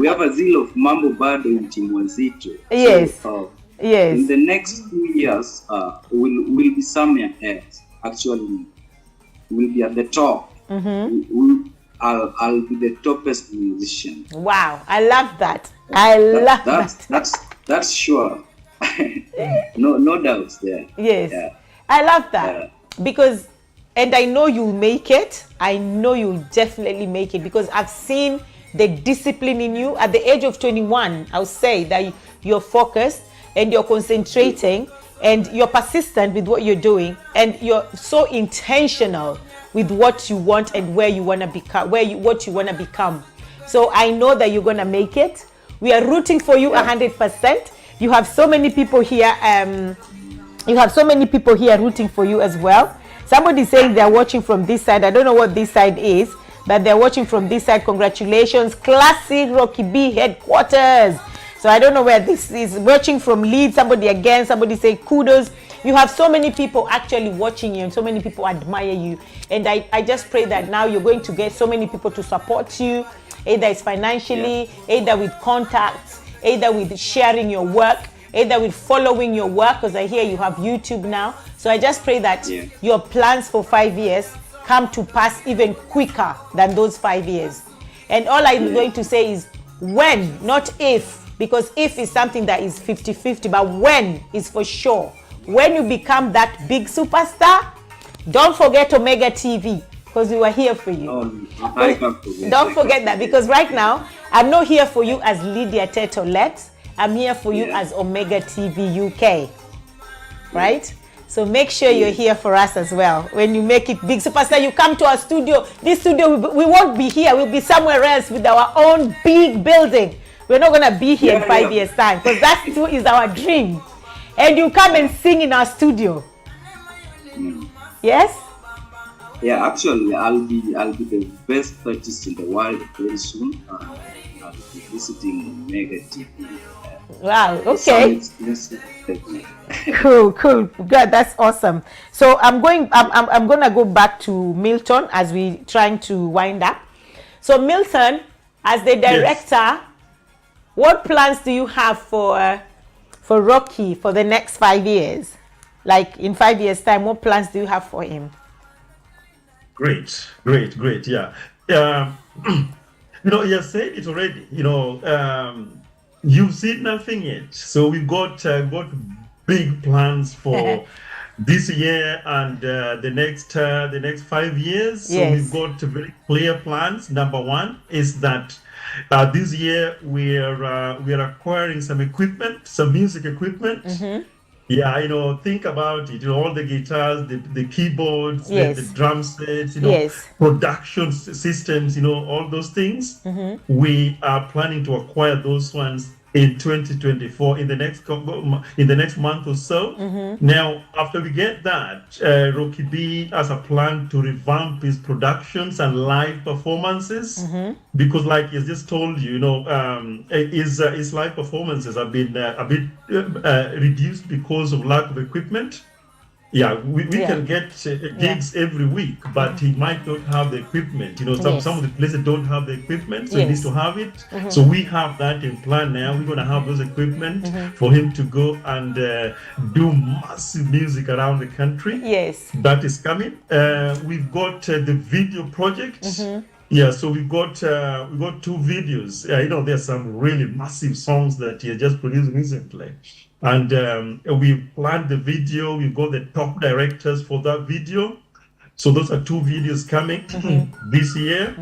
We have a zeal of mambo bado in Timwazito. Yes. So, yes. In the next 2 years, we'll be somewhere else. Actually, we'll be at the top. I'll be the toppest musician. Wow, I love that. I love that. That's sure. no doubts there. Yes, Yeah. I love that because, and I know you'll make it. I know you'll definitely make it because I've seen the discipline in you. At the age of 21, I'll say that you're focused and you're concentrating and you're persistent with what you're doing and you're so intentional with what you want and where you want to become, what you want to become. So I know that you're going to make it. We are rooting for you 100%. You have so many people here. Rooting for you as well. Somebody's saying they're watching from this side. I don't know what this side is, but they're watching from this side. Congratulations, classic Rocky B Headquarters. So I don't know where this is. Watching from Leeds. Somebody say kudos. You have so many people actually watching you and so many people admire you. And I just pray that now you're going to get so many people to support you, either it's financially, either with contacts, either with sharing your work, either with following your work, because I hear you have YouTube now. So I just pray that your plans for 5 years come to pass even quicker than those 5 years. And all I'm going to say is when, not if, because if is something that is 50-50, but when is for sure. When you become that big superstar, don't forget Omega TV, because we were here for you. Don't forget that, because right now, I'm not here for you as Lydia Tetolet. I'm here for you as Omega TV UK. Right? So make sure you're here for us as well. When you make it big superstar, you come to our studio. This studio, we won't be here. We'll be somewhere else with our own big building. We're not going to be here in 5 years' time, because that too is our dream. And you come and sing in our studio. Yes? Yeah, actually, I'll be the best artist in the world very soon. I'll be visiting Omega TV. Wow, okay. Cool. Good, that's awesome. So I'm gonna go back to Milton as we trying to wind up. So Milton, as the director, what plans do you have for Rocky for the next 5 years? Like in 5 years' time, what plans do you have for him? Great. Yeah. You said it already. You've seen nothing yet. So we've got big plans for this year and the next 5 years. So we've got very clear plans. Number one is that this year we are acquiring some equipment, some music equipment. Yeah, think about it. All the guitars, the keyboards, the drum sets, production systems, all those things. We are planning to acquire those ones in 2024 in the next month or so. Now, after we get that, Rocky B has a plan to revamp his productions and live performances because, like he just told you, his live performances have been a bit reduced because of lack of equipment. Yeah, we can get gigs every week, but he might not have the equipment. Some of the places don't have the equipment, so he needs to have it. So we have that in plan now. We're going to have those equipment for him to go and do massive music around the country. Yes, that is coming. We've got the video project. Yeah, so we got 2 videos. There's some really massive songs that he just produced recently. And we planned the video. We've got the top directors for that video. So those are 2 videos coming this year.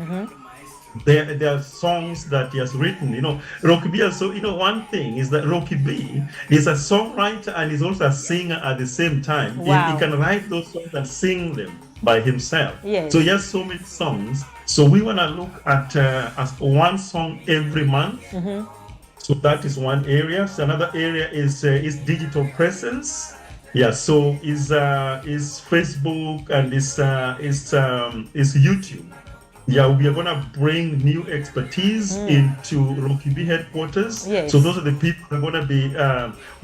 There are songs that he has written. Rocky B. So one thing is that Rocky B is a songwriter and he's also a singer at the same time. Wow. He can write those songs and sing them by himself. Yes. So he has so many songs. So we want to look at as one song every month. So that is one area. So another area is digital presence. Yeah. So is Facebook and is YouTube. Yeah, we are gonna bring new expertise into Rocky B Headquarters. Yes. So those are the people who are gonna be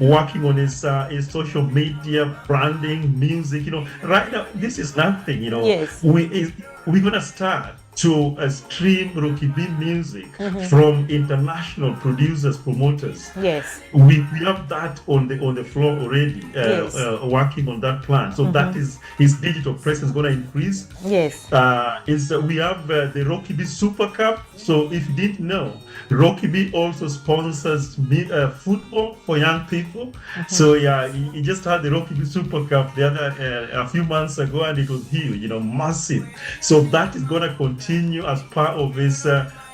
working on his social media, branding, music. Right now, this is nothing. Yes. We're gonna start. to stream Rocky B music from international producers, promoters. Yes. We have that on the floor already, working on that plan. So that is his digital presence going to increase. Yes. We have the Rocky B Super Cup. So if you didn't know, Rocky B also sponsors football for young people. So yeah, he just had the Rocky B Super Cup a few months ago, and it was huge, massive. So that is going to continue as part of his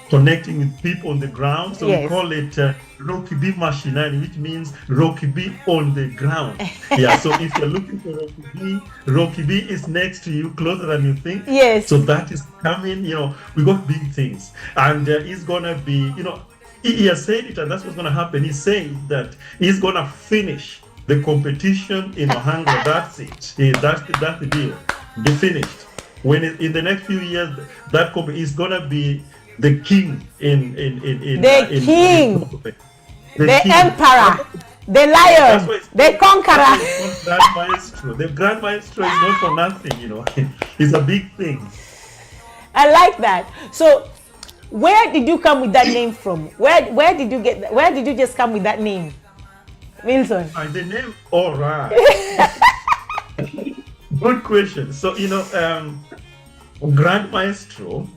connecting with people on the ground. So we call it Rocky B Mashinani, which means Rocky B on the ground. Yeah, so if you're looking for Rocky B is next to you, closer than you think. Yes. So that is coming, we got big things. And he's going to be, he has said it, and that's what's going to happen. He said that he's going to finish the competition in Ohangla. That's it. That's the deal. Be finished. When in the next few years, that company is going to be the king the emperor, the lion, the conqueror. Grand Maestro. The Grand Maestro is not for nothing, It's a big thing. I like that. So, where did you come with that name from? Where did you get that? Where did you just come with that name, Wilson? The name, all right. Good question. So, Grand Maestro,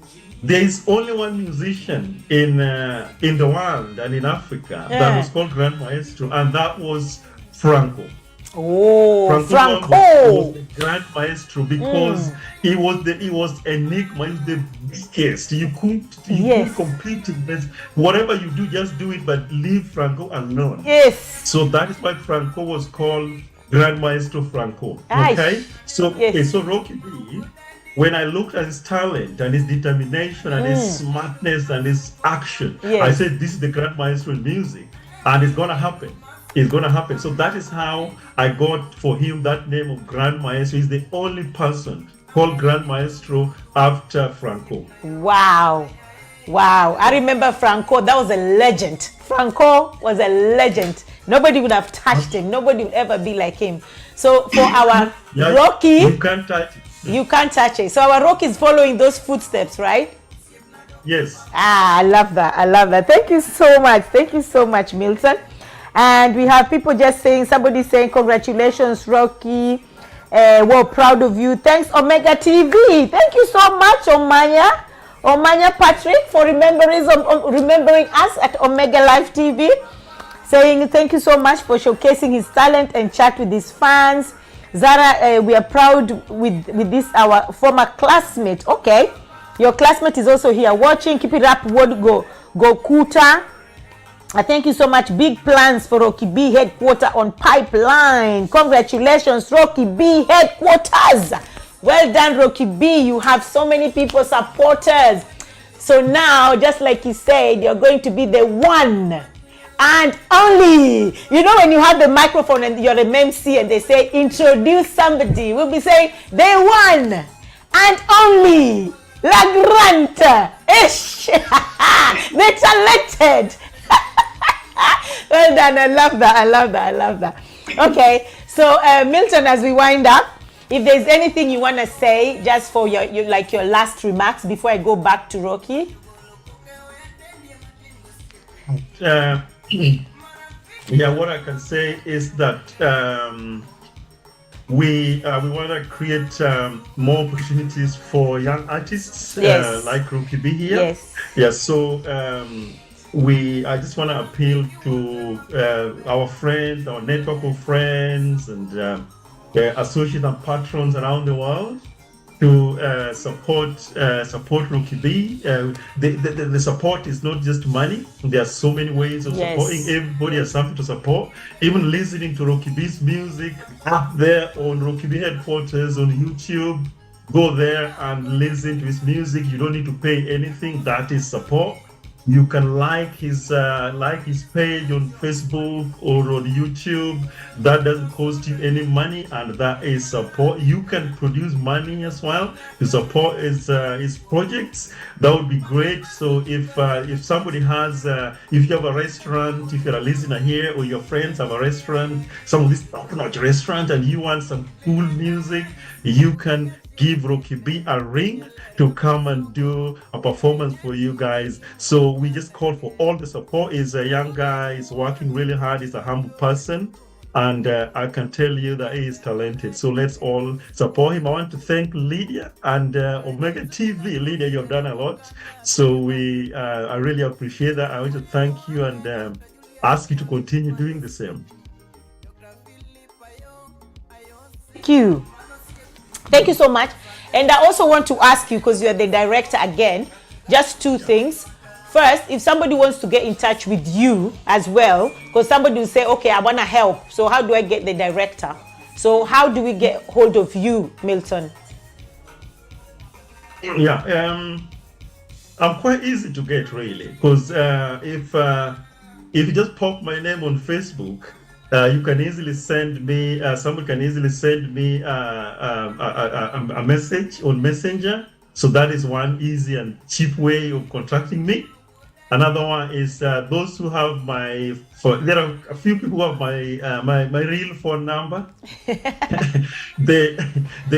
there is only one musician in the world and in Africa that was called Grand Maestro, and that was Franco. Oh, Franco was the Grand Maestro because he was enigma. He was the biggest. You couldn't compete him. Whatever you do, just do it, but leave Franco unknown. Yes. So that is why Franco was called Grand Maestro Franco. Okay. So Rocky B, when I looked at his talent and his determination and his smartness and his action, I said, this is the Grand Maestro in music, and it's going to happen. It's going to happen. So that is how I got for him that name of Grand Maestro. He's the only person called Grand Maestro after Franco. Wow. I remember Franco. That was a legend. Franco was a legend. Nobody would have touched him. Nobody would ever be like him. So for our Rocky, you can't touch it. You can't touch it. So our Rocky is following those footsteps, right? Yes. I love that. Thank you so much, Milton. And we have people just saying, somebody saying, congratulations, Rocky. We're proud of you. Thanks, Omega TV. Thank you so much, Omanya Patrick, for remembering us at Omega Live TV. Saying thank you so much for showcasing his talent and chat with his fans. Zara, we are proud with this, our former classmate. Okay, your classmate is also here watching. Keep it up, Word Go Kuta. Thank you so much. Big plans for Rocky B Headquarter on pipeline. Congratulations, Rocky B Headquarters. Well done, Rocky B. You have so many people, supporters. So now, just like he said, you're going to be the one and only. When you have the microphone and you're an MC and they say, introduce somebody, we'll be saying, the one and only, La Grande, the talented. Well done. I love that. Okay, so Milton, as we wind up, if there's anything you want to say just for your last remarks before I go back to Rocky. What I can say is that we want to create more opportunities for young artists like Rocky B here. Yes. So I just want to appeal to our friends, our network of friends, and associates and patrons around the world to support Rocky B. The support is not just money. There are so many ways of supporting. Everybody has something to support. Even listening to Rocky B's music up there on Rocky B Headquarters on YouTube. Go there and listen to his music. You don't need to pay anything. That is support. You can like his page on Facebook or on YouTube. That doesn't cost you any money, and that is support. You can produce money as well to support his projects. That would be great. So if somebody has, if you have a restaurant, if you're a listener here, or your friends have a restaurant, some of this top-notch restaurant, and you want some cool music, you can give Rocky B a ring to come and do a performance for you guys. So we just call for all the support. He's a young guy, he's working really hard, he's a humble person. And I can tell you that he is talented. So let's all support him. I want to thank Lydia and Omega TV. Lydia, you've done a lot. So I really appreciate that. I want to thank you and ask you to continue doing the same. Thank you. Thank you so much. And I also want to ask you, because you're the director again, just two things. First, if somebody wants to get in touch with you as well, because somebody will say, okay, I want to help. So how do I get the director? So how do we get hold of you, Milton? Yeah, I'm quite easy to get, really, because if you just pop my name on Facebook, you can easily send me, someone can easily send me a message on Messenger. So that is one easy and cheap way of contacting me. Another one is those who have there are a few people who have my real phone number. they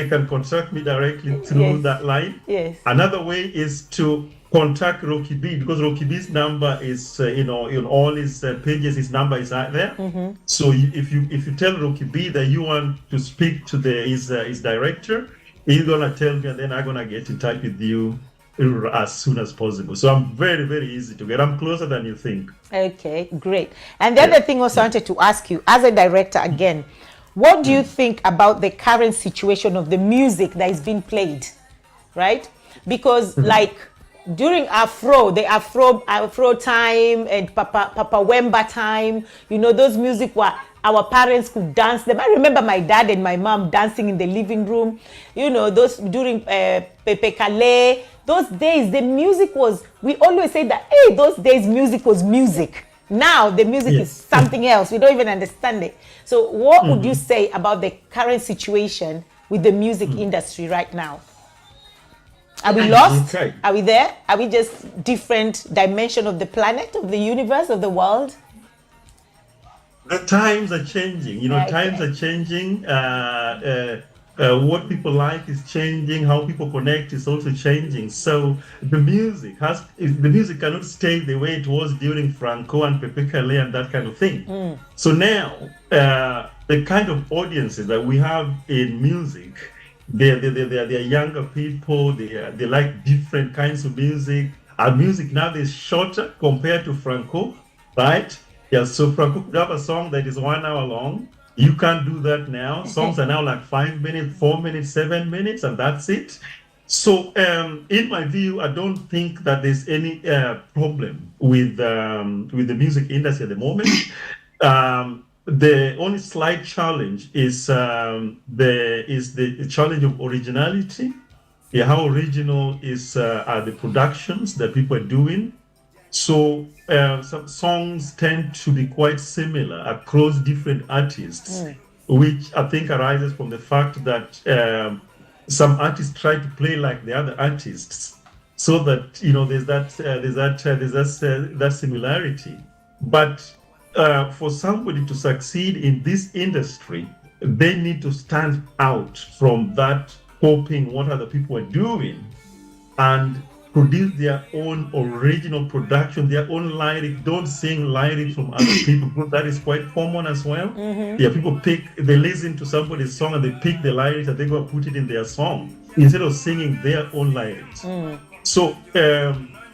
can contact me directly through that line. Yes. Another way is to contact Rocky B, because Rocky B's number is in all his pages, his number is out there. Mm-hmm. So if you tell Rocky B that you want to speak to his director, he's gonna tell me, and then I'm gonna get in touch with you as soon as possible. So I'm very, very easy to get. I'm closer than you think. Okay, great. And the other thing also I wanted to ask you, as a director again, what do you think about the current situation of the music that is being played, right? Because like during the Afro time and Papa Wemba time, those music were, our parents could dance them. I remember my dad and my mom dancing in the living room, those during Pepe Kale. Those days, the music was, we always say that, hey, those days music was music. Now the music is something else. We don't even understand it. So what would you say about the current situation with the music industry right now? Are we lost? Okay. Are we there? Are we just different dimension of the planet, of the universe, of the world? The times are changing. Okay. Times are changing. What people like is changing. How people connect is also changing. So the music cannot stay the way it was during Franco and Pepe Kale and that kind of thing. So now the kind of audiences that we have in music, they're younger people. They like different kinds of music. Our music now is shorter compared to Franco, right? Yeah. So Franco could have a song that is 1 hour long. You can't do that now. Songs are now like 5 minutes, 4 minutes, 7 minutes, and that's it. So in my view, I don't think that there's any problem with the music industry at the moment. The only slight challenge is the challenge of originality. Yeah, how original are the productions that people are doing? So some songs tend to be quite similar across different artists, which I think arises from the fact that some artists try to play like the other artists, so that there's that similarity. But for somebody to succeed in this industry, they need to stand out from that, copying what other people are doing, and produce their own original production, their own lyric. Don't sing lyrics from other people, because that is quite common as well. Yeah, people they listen to somebody's song and they pick the lyrics and they go and put it in their song instead of singing their own lyrics. So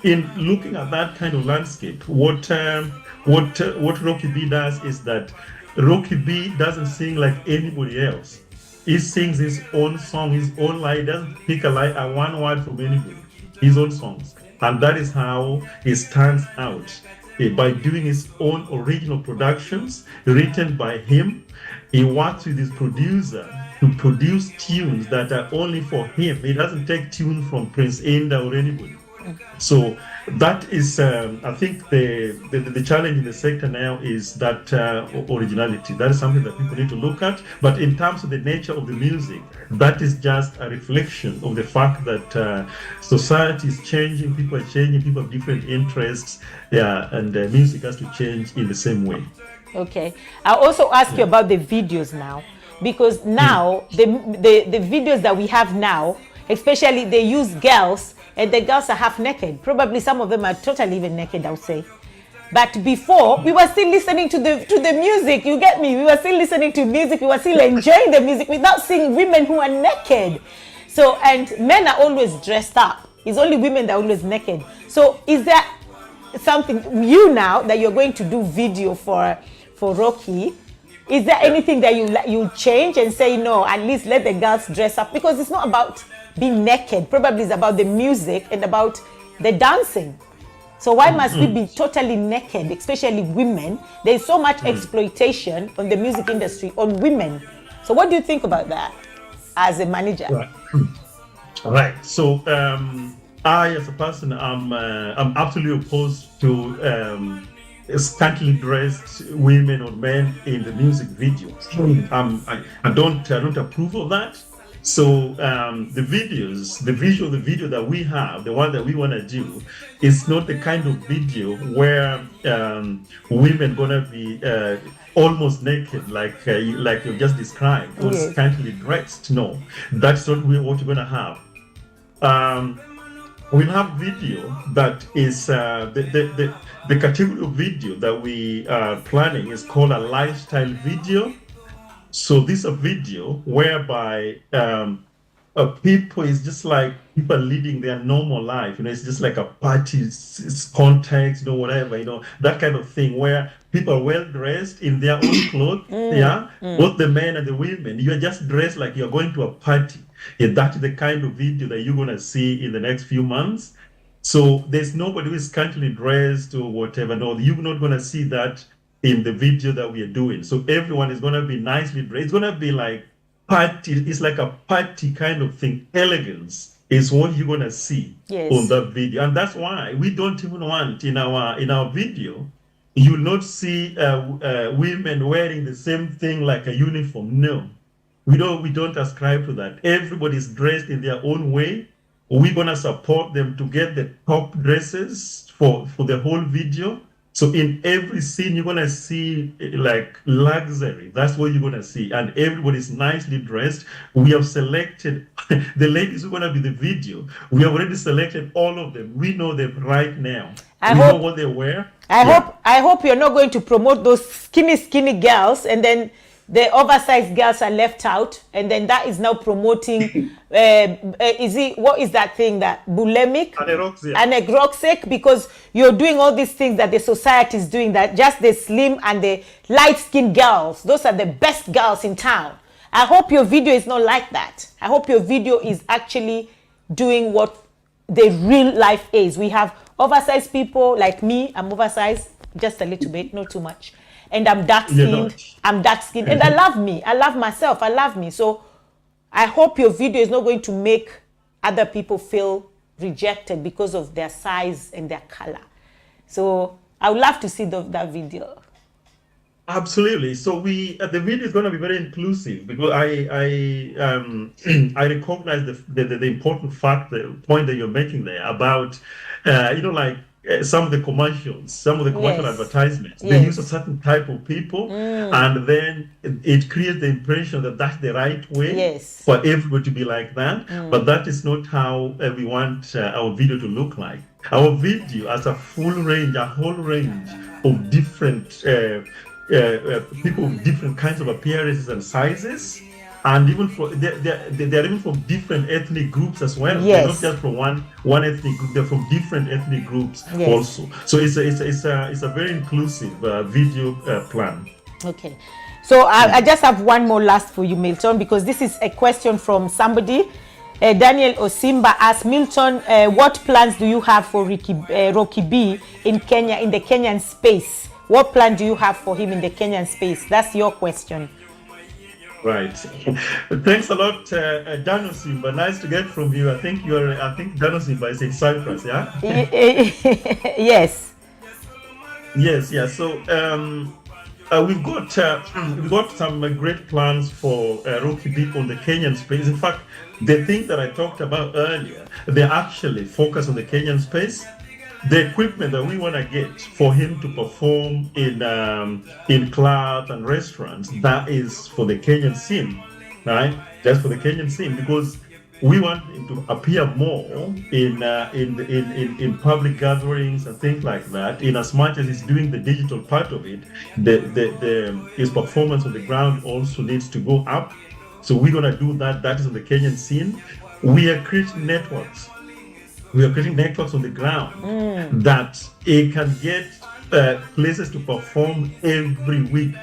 in looking at that kind of landscape, what Rocky B does is that Rocky B doesn't sing like anybody else. He sings his own song, his own line. He doesn't pick a one word from anybody. His own songs, and that is how he stands out, by doing his own original productions written by him. He works with his producer to produce tunes that are only for him. He doesn't take tunes from Prince Inda or anybody. So that is, I think, the challenge in the sector now is that originality. That is something that people need to look at. But in terms of the nature of the music, that is just a reflection of the fact that society is changing, people are changing, people have different interests, and music has to change in the same way. Okay. I'll also ask you about the videos now. because now the videos that we have now, especially they use girls, and the girls are half naked. Probably some of them are totally even naked, I would say. But before, we were still listening to the music. You get me? We were still listening to music. We were still enjoying the music without seeing women who are naked. So, and men are always dressed up. It's only women that are always naked. So, is there something you now that you're going to do video for Rocky? Is there anything that you change and say, no, at least let the girls dress up? Because it's not about being naked. Probably it's about the music and about the dancing. So why must we be totally naked, especially women? There's so much exploitation from the music industry on women. So what do you think about that as a manager? Right. So I, as a person, I'm absolutely opposed to scantily dressed women or men in the music videos. I don't approve of that. So the videos, the video that we have, the one that we want to do, is not the kind of video where women gonna be almost naked, like you just described, or scantily dressed. No, that's not what we're gonna have. We'll have video that is the category of video that we are planning is called a lifestyle video. So this is a video whereby people is just like people leading their normal life. It's just like a party context, whatever, that kind of thing where people are well dressed in their own clothes. Both the men and the women. You are just dressed like you're going to a party. That's the kind of video that you're gonna see in the next few months. So there's nobody who is scantily dressed or whatever. No, you're not gonna see that in the video that we are doing. So everyone is going to be nicely dressed. It's going to be like party. It's like a party kind of thing. Elegance is what you're going to see on that video. And that's why we don't even want in our video, you will not see women wearing the same thing like a uniform. No, we don't ascribe to that. Everybody's dressed in their own way. We're going to support them to get the top dresses for the whole video. So in every scene, you're going to see like luxury. That's what you're going to see. And everybody's nicely dressed. We have selected the ladies who are going to be the video. We have already selected all of them. We know them right now. We know what they wear. I hope you're not going to promote those skinny girls and then the oversized girls are left out, and then that is now promoting what is that thing, that bulimic anorexia, because you're doing all these things that the society is doing, that just the slim and the light-skinned girls, those are the best girls in town. I hope your video is not like that. I hope your video is actually doing what the real life is. We have oversized people like me. I'm oversized just a little bit, not too much. And I'm dark-skinned. And I love me. I love myself. I love me. So I hope your video is not going to make other people feel rejected because of their size and their color. So I would love to see that video. Absolutely. So the video is going to be very inclusive, because I recognize the important fact, the point that you're making there about some of the commercials, advertisements, they use a certain type of people, and then it creates the impression that that's the right way for everybody to be like that. But that is not how we want our video to look like. Our video has a whole range of different people with different kinds of appearances and sizes. And even they're even from different ethnic groups as well. They're not just from one ethnic group. They're from different ethnic groups also. So it's a very inclusive video plan. Okay, so I just have one more last for you, Milton, because this is a question from somebody. Daniel Osimba asked, Milton, what plans do you have for Rocky B in Kenya, in the Kenyan space? What plan do you have for him in the Kenyan space? That's your question. Right. Thanks a lot, Dan Osimba. Nice to get from you. I think Dan Osimba is in Cyprus, yeah? Yes. Yes, yeah. So we've got some great plans for Rocky B on the Kenyan space. In fact, the things that I talked about earlier, they actually focus on the Kenyan space. the equipment that we want to get for him to perform in clubs and restaurants, that is for the Kenyan scene, right? Just for the Kenyan scene, because we want him to appear more in public gatherings and things like that. In as much as he's doing the digital part of it, his performance on the ground also needs to go up. So we're gonna do that. That is on the Kenyan scene. We are creating networks. We are creating networks on the ground that it can get places to perform every week.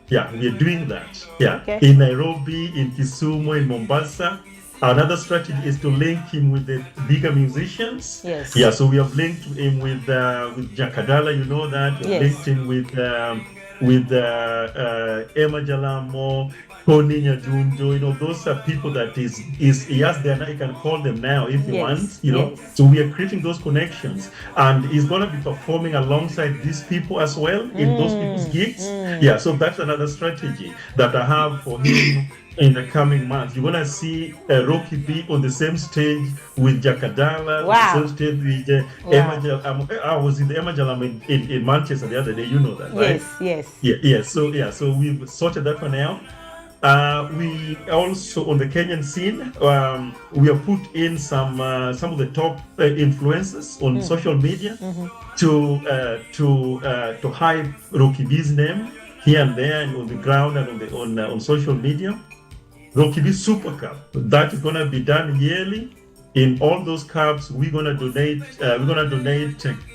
Yeah, we are doing that. Yeah, Okay. in Nairobi, in Kisumu, in Mombasa. Another strategy is to link him with the bigger musicians. Yes. Yeah, so we have linked him with Jakadala, you know that. We have Yes. linked him with Emma Jalamo, Tony Nyajunjo. You know, those are people that he has there. He can call them now if he Yes, wants. You know, yes. so we are creating those connections, and he's gonna be performing alongside these people as well in those people's gigs. Yeah, so that's another strategy that I have for him. In the coming months, you're gonna see Rocky B on the same stage with Jakadala, Wow. on the same stage with Emma Jalam. I was in the Emma Jalam in Manchester the other day. You know that, right? Yes. Yeah. So we've sorted that one out. We also on the Kenyan scene, we have put in some of the top influencers on social media to hype Rocky B's name here and there and on the ground and on social media. Rocky B Super Cup, that is gonna be done yearly. In all those cups, we're gonna donate.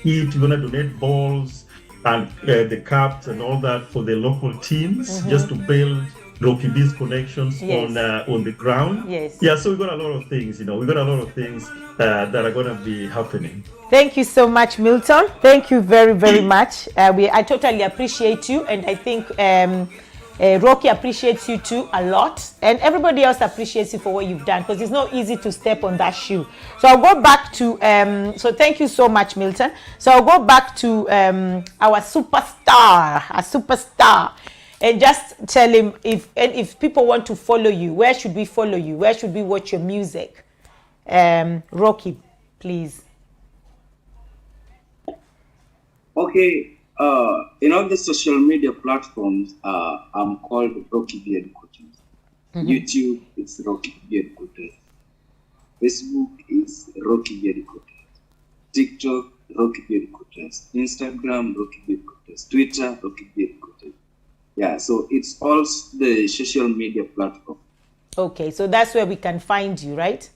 Kit. We're gonna donate balls and the cups and all that for the local teams, just to build Rocky B's connections Yes. on the ground. Yes. Yeah. So we got a lot of things. We got a lot of things that are gonna be happening. Thank you so much, Milton. Thank you very, very much. I totally appreciate you, and I think Rocky appreciates you too a lot, and everybody else appreciates you for what you've done, because it's not easy to step on that shoe. So I'll go back to so thank you so much, Milton. So I'll go back to our superstar, and just tell him if people want to follow you, where should we follow you? Where should we watch your music? Rocky, please. Okay, in all the social media platforms, I'm called Rocky B Headquarter. YouTube, it's Rocky B Headquarter. Facebook is Rocky B Headquarter. TikTok, Rocky B Headquarter. Instagram, Rocky B Headquarter. Twitter, Rocky B Headquarter. Yeah, so it's all the social media platform. Okay, so that's where we can find you, right?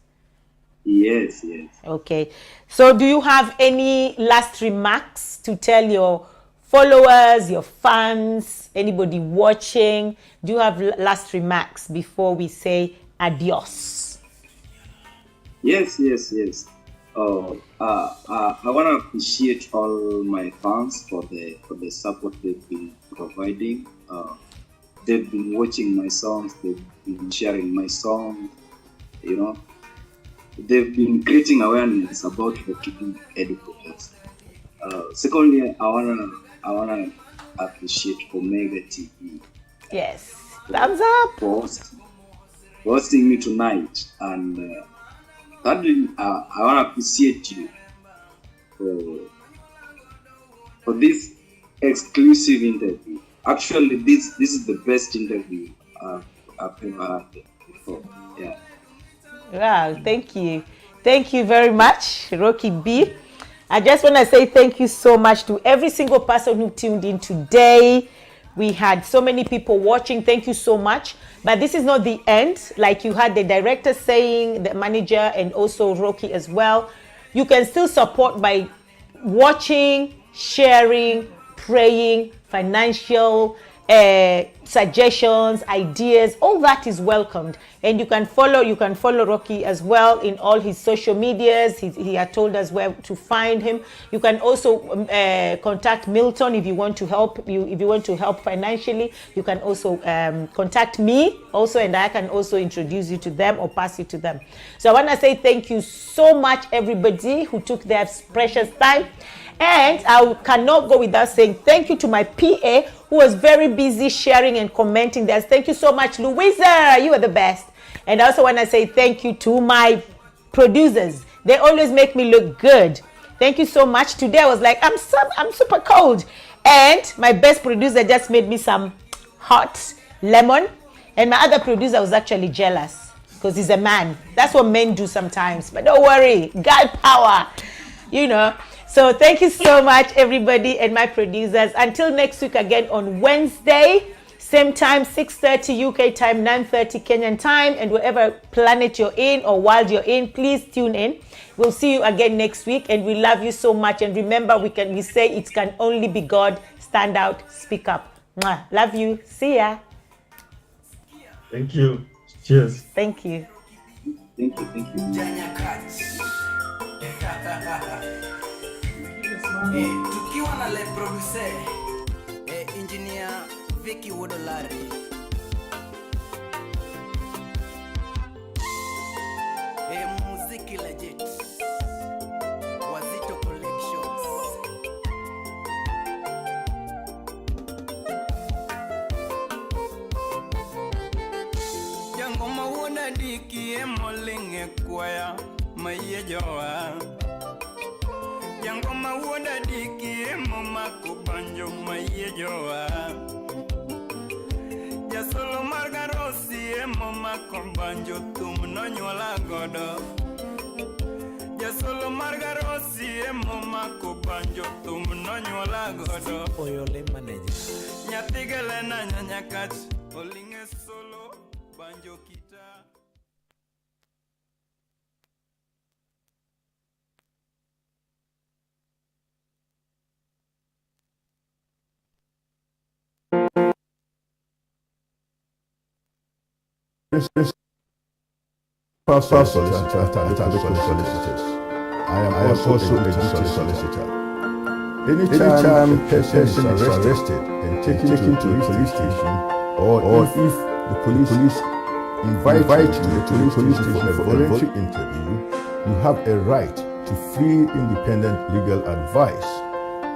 Yes. Okay, so do you have any last remarks to tell your followers, your fans, anybody watching? Do you have last remarks before we say adios? Yes. I want to appreciate all my fans for the support they've been providing. They've been watching my songs. They've been sharing my songs. They've been creating awareness about Rocky B Headquarters. Secondly, I wanna appreciate Omega TV. Yes, thumbs up. For hosting me tonight, and thirdly, I want to appreciate you for this exclusive interview. Actually, this is the best interview I've ever had before. Yeah. Wow, thank you very much, Rocky B. I just want to say thank you so much to every single person who tuned in today. We had so many people watching. Thank you so much. But this is not the end. Like you had the director saying, the manager, and also Rocky as well. You can still support by watching, sharing, praying, financial suggestions, ideas, all that is welcomed. And you can follow Rocky as well in all his social medias. He had told us where to find him. You can also contact Milton if you want to help financially. You can also contact me also, and I can also introduce you to them or pass you to them. So I want to say thank you so much, everybody who took their precious time. And I cannot go without saying thank you to my PA, who was very busy sharing and commenting this. Thank you so much, Louisa. You are the best. And I also want to say thank you to my producers. They always make me look good. Thank you so much. Today I was like, I'm super cold. And my best producer just made me some hot lemon. And my other producer was actually jealous because he's a man. That's what men do sometimes. But don't worry, girl power, you know. So thank you so much, everybody, and my producers. Until next week again on Wednesday, same time, 6:30 UK time, 9:30 Kenyan time. And wherever planet you're in or world you're in, please tune in. We'll see you again next week. And we love you so much. And remember, we say it can only be God. Stand out, speak up. Mwah. Love you. See ya. Thank you. Cheers. Thank you. Thank you. Thank you. Tukiwa na le producer engineer Vicky Wodolari. Muziki legit Wazito Collections. Jango mawona diki emolinge kwaya maye joa. Yango mawona diki mama kubanjo maye joa. Ya solo margarosi mama kubanjo tum no nyola godo. Ya solo margarosi mama kubanjo tum no nyola godo. Oyole manager. Nyatigele na nyanyakat olinge solo banjo kita. Solicitor at local solicitors. I am also a duty solicitor. Anytime a person is arrested and taken to a police station, or if the police invite you to the police station for a voluntary interview, you have a right to free independent legal advice.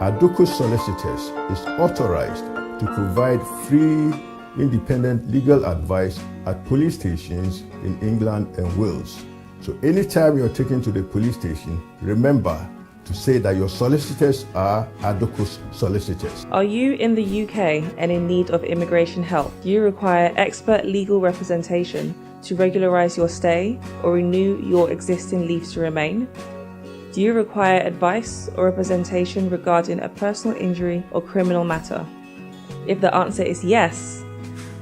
Aduko Solicitors is authorized to provide free independent legal advice at police stations in England and Wales. So anytime you're taken to the police station, remember to say that your solicitors are Aduko's solicitors. Are you in the UK and in need of immigration help? Do you require expert legal representation to regularise your stay or renew your existing leave to remain? Do you require advice or representation regarding a personal injury or criminal matter? If the answer is yes,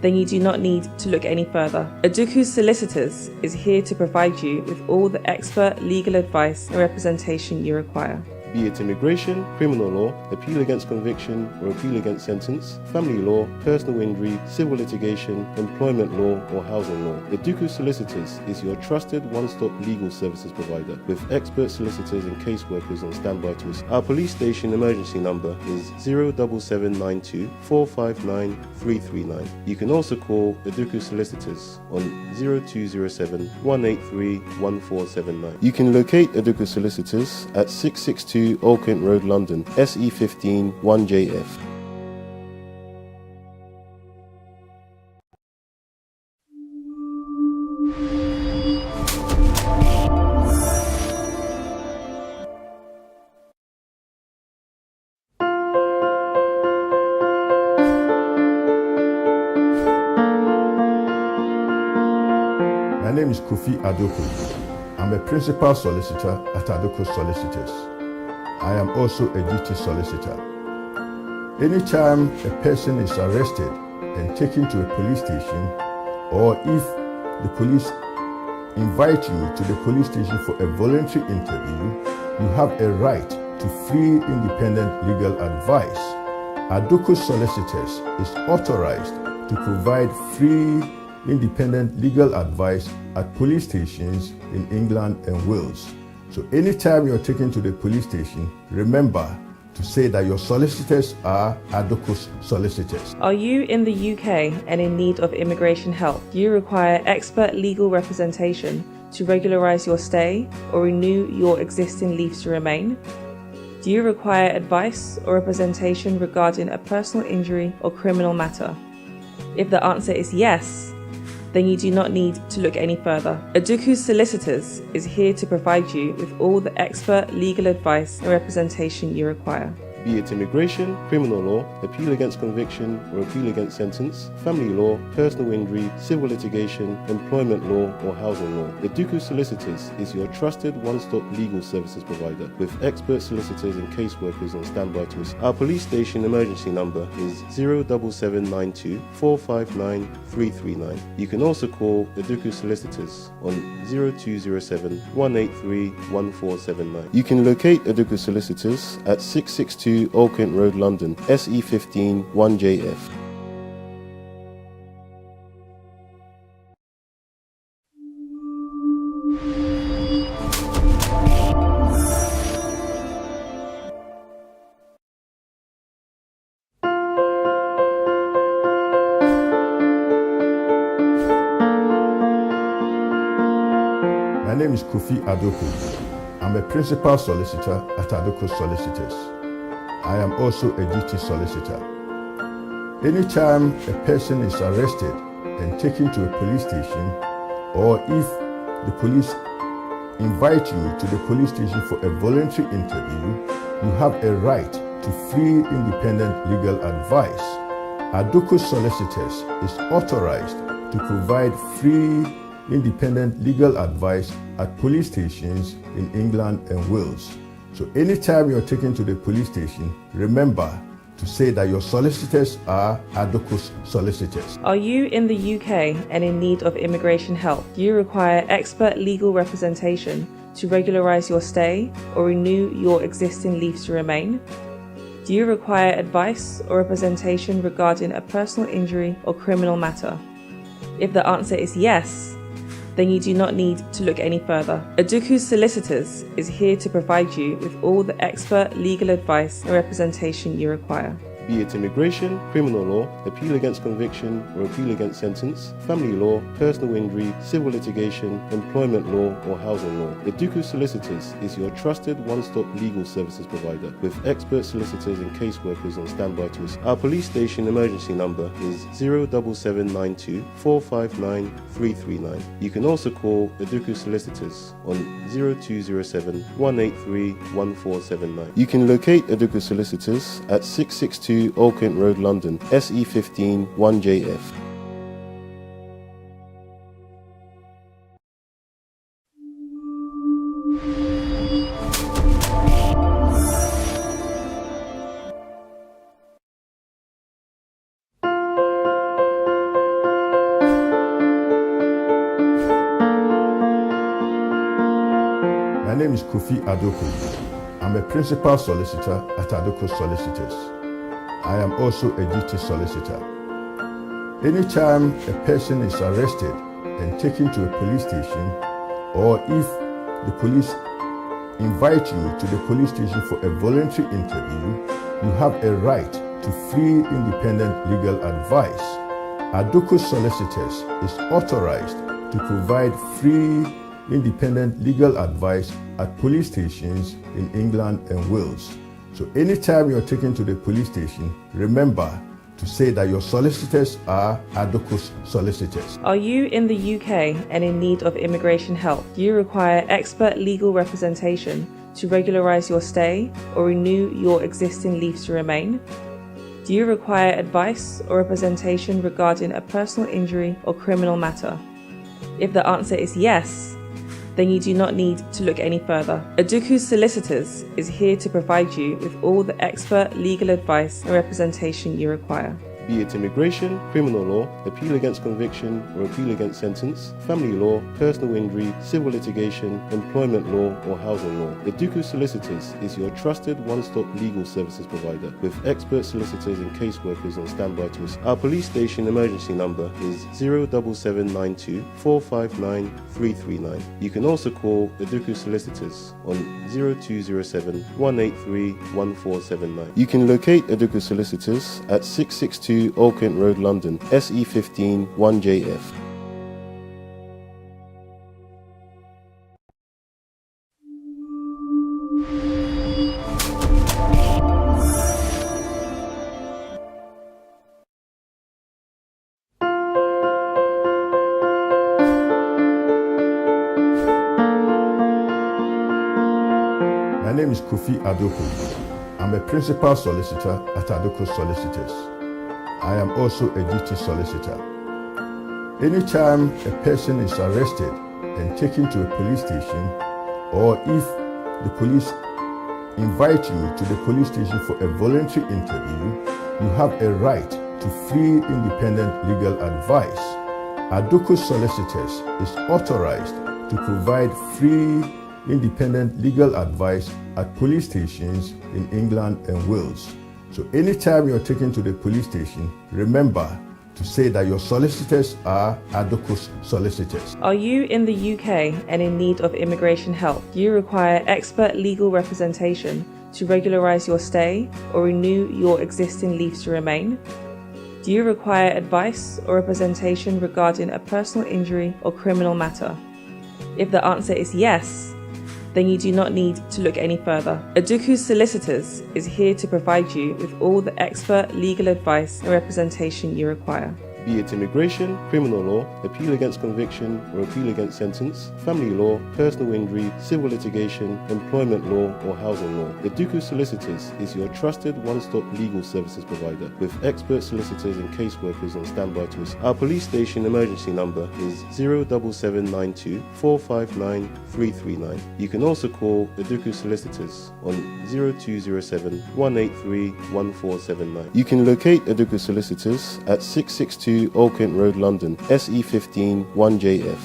then you do not need to look any further. Aduku Solicitors is here to provide you with all the expert legal advice and representation you require. Be it immigration, criminal law, appeal against conviction or appeal against sentence, family law, personal injury, civil litigation, employment law or housing law. Aduku Solicitors is your trusted one-stop legal services provider with expert solicitors and caseworkers on standby to assist. Our police station emergency number is 07792 459 339. You can also call Aduku Solicitors on 0207 183 1479. You can locate Aduku Solicitors at 662 Old Kent Road, London, SE15 1JF. My name is Kofi Aduko. I'm a principal solicitor at Aduko Solicitors. I am also a duty solicitor. Anytime a person is arrested and taken to a police station, or if the police invite you to the police station for a voluntary interview, you have a right to free independent legal advice. Aduko Solicitors is authorized to provide free independent legal advice at police stations in England and Wales. So anytime you're taken to the police station, remember to say that your solicitors are Aduko's solicitors. Are you in the UK and in need of immigration help? Do you require expert legal representation to regularise your stay or renew your existing leave to remain? Do you require advice or representation regarding a personal injury or criminal matter? If the answer is yes, then you do not need to look any further. Aduku Solicitors is here to provide you with all the expert legal advice and representation you require. Be it immigration, criminal law, appeal against conviction or appeal against sentence, family law, personal injury, civil litigation, employment law, or housing law. The Duku Solicitors is your trusted one-stop legal services provider with expert solicitors and caseworkers on standby to assist. Our police station emergency number is 07792 459 339. You can also call the Duku Solicitors on 0207 183 1479. You can locate Aduku Solicitors at 662 Old Kent Road, London, SE15 1JF. My name is Kofi Adoku. I'm a principal solicitor at Adoku Solicitors. I am also a duty solicitor. Anytime a person is arrested and taken to a police station, or if the police invite you to the police station for a voluntary interview, you have a right to free independent legal advice. Adoku Solicitors is authorized to provide free independent legal advice at police stations in England and Wales. So anytime you're taken to the police station, remember to say that your solicitors are Adoku Solicitors. Are you in the UK and in need of immigration help? Do you require expert legal representation to regularise your stay or renew your existing leave to remain? Do you require advice or representation regarding a personal injury or criminal matter? If the answer is yes, then you do not need to look any further. Aduku Solicitors is here to provide you with all the expert legal advice and representation you require. Be it immigration, criminal law, appeal against conviction or appeal against sentence, family law, personal injury, civil litigation, employment law, or housing law. The Duku Solicitors is your trusted one-stop legal services provider with expert solicitors and caseworkers on standby to assist. Our police station emergency number is 07792 459 339. You can also call the Duku Solicitors on 0207 183 1479. You can locate Aduku Solicitors at 662 Old Kent Road, London, SE15 1JF. My name is Kofi Adoku. I'm a principal solicitor at Adoku Solicitors. I am also a duty solicitor. Anytime a person is arrested and taken to a police station, or if the police invite you to the police station for a voluntary interview, you have a right to free independent legal advice. Adoku Solicitors is authorized to provide free independent legal advice at police stations in England and Wales. So anytime you're taken to the police station, remember to say that your solicitors are Adoku Solicitors. Are you in the UK and in need of immigration help? Do you require expert legal representation to regularise your stay or renew your existing leave to remain? Do you require advice or representation regarding a personal injury or criminal matter? If the answer is yes, then you do not need to look any further. Aduku Solicitors is here to provide you with all the expert legal advice and representation you require. Be it immigration, criminal law, appeal against conviction or appeal against sentence, family law, personal injury, civil litigation, employment law, or housing law. The Duku Solicitors is your trusted one-stop legal services provider with expert solicitors and caseworkers on standby to assist. Our police station emergency number is 07792 459 339. You can also call the Duku Solicitors on 0207 183 1479. You can locate Aduku Solicitors at 662 Old Kent Road, London, SE15 1JF. name is Kofi Adoko. I'm a principal solicitor at Adoko Solicitors. I am also a duty solicitor. Anytime a person is arrested and taken to a police station, or if the police invite you to the police station for a voluntary interview, you have a right to free independent legal advice. Adoko Solicitors is authorized to provide free independent legal advice at police stations in England and Wales. So anytime you're taken to the police station, remember to say that your solicitors are Adoko Solicitors. Are you in the UK and in need of immigration help? Do you require expert legal representation to regularize your stay or renew your existing leave to remain? Do you require advice or representation regarding a personal injury or criminal matter? If the answer is yes, then you do not need to look any further. Aduku Solicitors is here to provide you with all the expert legal advice and representation you require. Be it immigration, criminal law, appeal against conviction or appeal against sentence, family law, personal injury, civil litigation, employment law, or housing law. Aduku Solicitors is your trusted one-stop legal services provider with expert solicitors and caseworkers on standby to assist. Our police station emergency number is 07792 459 339. You can also call Aduku Solicitors on 0207 183 1479. You can locate Aduku Solicitors at 662 Old Kent Road, London, SE15 1JF.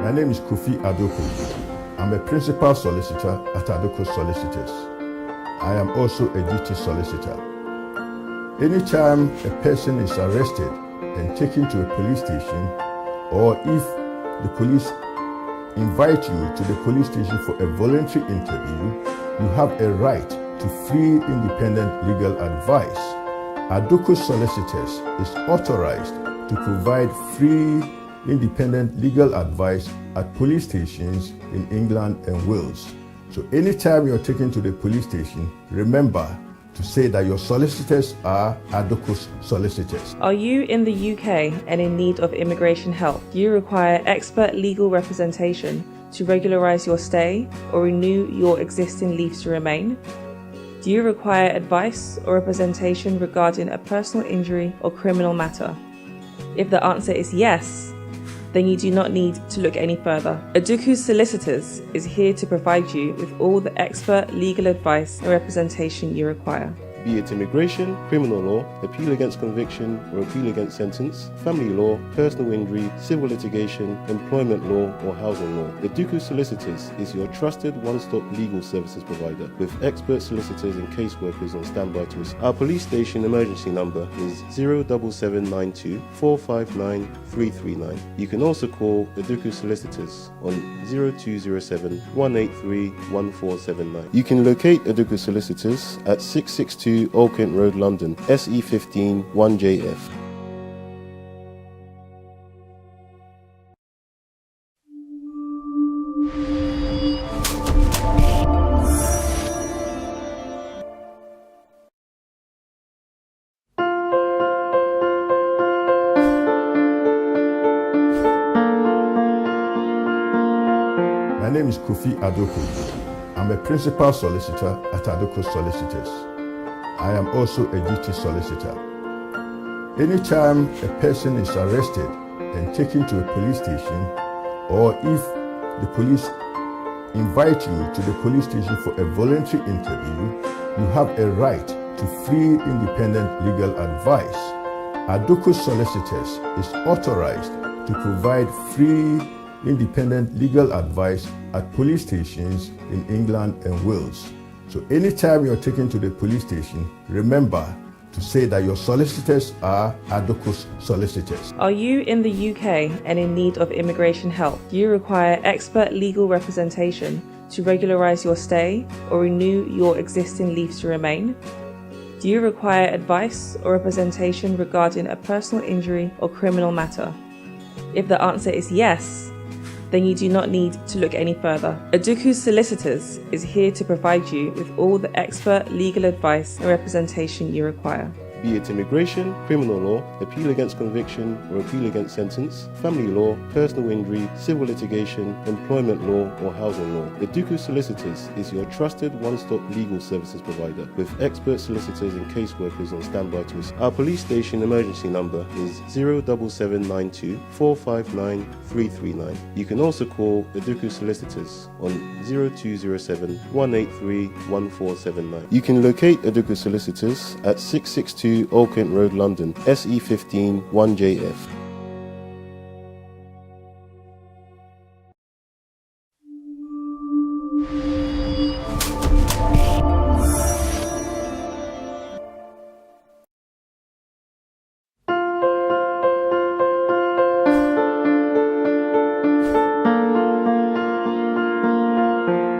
My name is Kofi Adoko. I'm a principal solicitor at Adoko Solicitors. I am also a duty solicitor. Anytime a person is arrested and taken to a police station, or if the police invite you to the police station for a voluntary interview, you have a right to free independent legal advice. Adoko Solicitors is authorized to provide free independent legal advice at police stations in England and Wales. So anytime you're taken to the police station, remember to say that your solicitors are Adoko Solicitors. Are you in the UK and in need of immigration help? Do you require expert legal representation to regularize your stay or renew your existing leave to remain? Do you require advice or representation regarding a personal injury or criminal matter? If the answer is yes, then you do not need to look any further. Aduku Solicitors is here to provide you with all the expert legal advice and representation you require. Be it immigration, criminal law, appeal against conviction or appeal against sentence, family law, personal injury, civil litigation, employment law, or housing law. Aduku Solicitors is your trusted one-stop legal services provider with expert solicitors and caseworkers on standby to assist. Our police station emergency number is 07792 459 339. You can also call Aduku Solicitors on 0207 183 1479. You can locate Aduku Solicitors at 662 Old Kent Road, London, SE15 1JF. My name is Kofi Adoko. I'm a principal solicitor at Adoko Solicitors. I am also a duty solicitor. Anytime a person is arrested and taken to a police station, or if the police invite you to the police station for a voluntary interview, you have a right to free independent legal advice. Adoko Solicitors is authorized to provide free independent legal advice at police stations in England and Wales. So anytime you're taken to the police station, remember to say that your solicitors are Adoko Solicitors. Are you in the UK and in need of immigration help? Do you require expert legal representation to regularize your stay or renew your existing leave to remain? Do you require advice or representation regarding a personal injury or criminal matter? If the answer is yes, then you do not need to look any further. Aduku Solicitors is here to provide you with all the expert legal advice and representation you require. Be it immigration, criminal law, appeal against conviction or appeal against sentence, family law, personal injury, civil litigation, employment law, or housing law. Aduku Solicitors is your trusted one-stop legal services provider with expert solicitors and caseworkers on standby to assist. Our police station emergency number is 07792 459 339. You can also call Aduku Solicitors on 0207 183 1479. You can locate Aduku Solicitors at 662 Old Kent Road, London, SE15 1JF.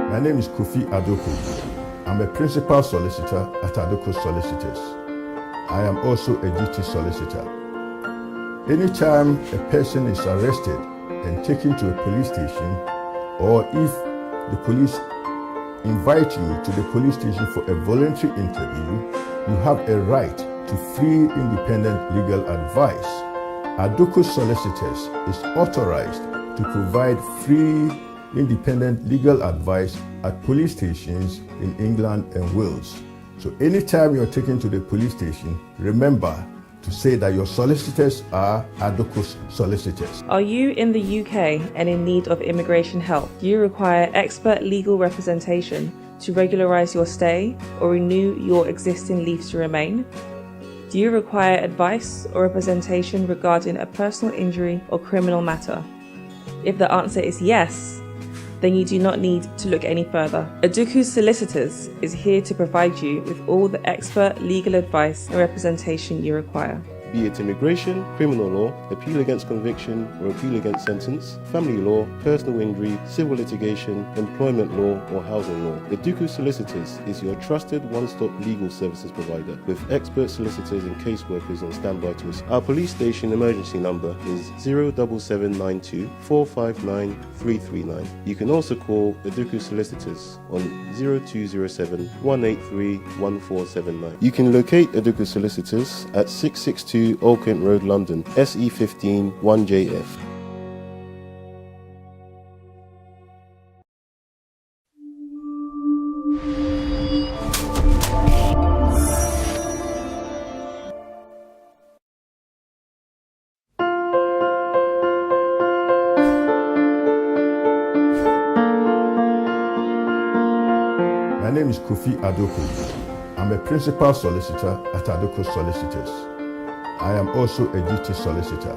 My name is Kofi Adoku. I'm a principal solicitor at Adoku Solicitors. I am also a duty solicitor. Anytime a person is arrested and taken to a police station, or if the police invite you to the police station for a voluntary interview, you have a right to free independent legal advice. Adoku Solicitors is authorized to provide free independent legal advice at police stations in England and Wales. So anytime you're taken to the police station, remember to say that your solicitors are Adoku Solicitors. Are you in the UK and in need of immigration help? Do you require expert legal representation to regularize your stay or renew your existing leave to remain? Do you require advice or representation regarding a personal injury or criminal matter? If the answer is yes, then you do not need to look any further. Aduku Solicitors is here to provide you with all the expert legal advice and representation you require. Be it immigration, criminal law, appeal against conviction or appeal against sentence, family law, personal injury, civil litigation, employment law, or housing law. Aduku Solicitors is your trusted one-stop legal services provider with expert solicitors and caseworkers on standby to assist. Our police station emergency number is 07792 459 339. You can also call Aduku Solicitors on 0207 183 1479. You can locate Aduku Solicitors at 662 Old Kent Road, London, SE15 1JF. My name is Kofi Adoku. I'm a principal solicitor at Adoku Solicitors. I am also a duty solicitor.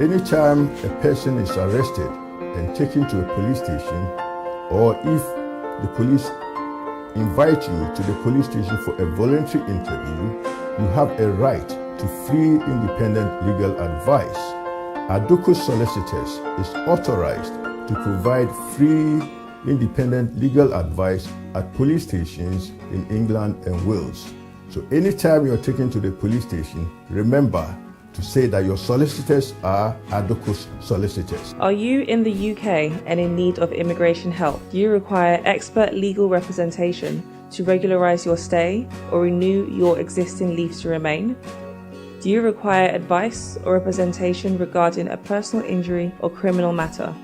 Anytime a person is arrested and taken to a police station, or if the police invite you to the police station for a voluntary interview, you have a right to free independent legal advice. Adoku Solicitors is authorized to provide free independent legal advice at police stations in England and Wales. So anytime you're taken to the police station, remember to say that your solicitors are Adoku Solicitors. Are you in the UK and in need of immigration help? Do you require expert legal representation to regularize your stay or renew your existing leave to remain? Do you require advice or representation regarding a personal injury or criminal matter?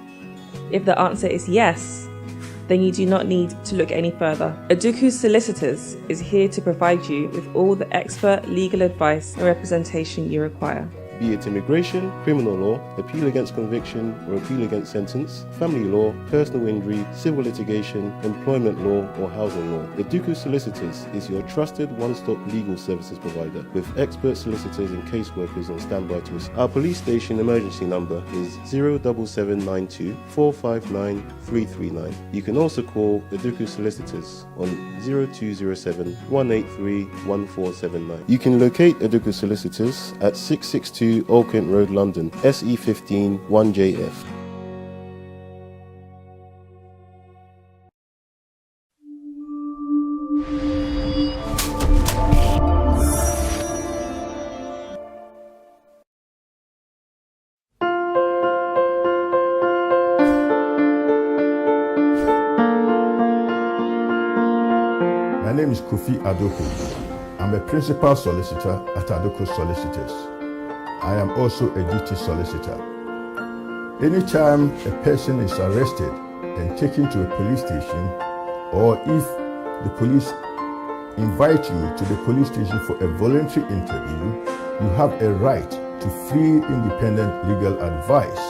If the answer is yes, then you do not need to look any further. Aduku Solicitors is here to provide you with all the expert legal advice and representation you require. Be it immigration, criminal law, appeal against conviction or appeal against sentence, family law, personal injury, civil litigation, employment law, or housing law. Aduku Solicitors is your trusted one-stop legal services provider with expert solicitors and caseworkers on standby to assist. Our police station emergency number is 07792 459 339. You can also call Aduku Solicitors on 0207 183 1479. You can locate Aduku Solicitors at 662 Old Kent Road, London, SE15 1JF. name is Kofi Adoku. I'm a principal solicitor at Adoko Solicitors. I am also a duty solicitor. Anytime a person is arrested and taken to a police station, or if the police invite you to the police station for a voluntary interview, you have a right to free independent legal advice.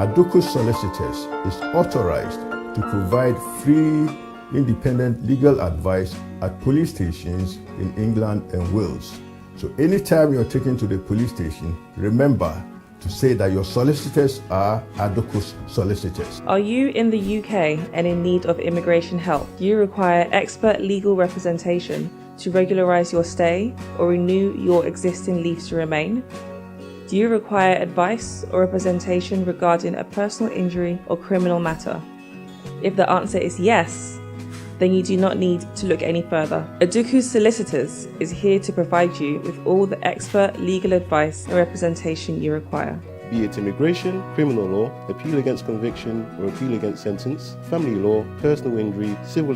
Adoko Solicitors is authorized to provide free independent legal advice at police stations in England and Wales. So anytime you're taken to the police station, remember to say that your solicitors are Adoko's solicitors. Are you in the UK and in need of immigration help? Do you require expert legal representation to regularize your stay or renew your existing leave to remain? Do you require advice or representation regarding a personal injury or criminal matter? If the answer is yes, then you do not need to look any further. Adoku Solicitors is here to provide you with all the expert legal advice and representation you require. Be it immigration, criminal law, appeal against conviction or appeal against sentence, family law, personal injury, civil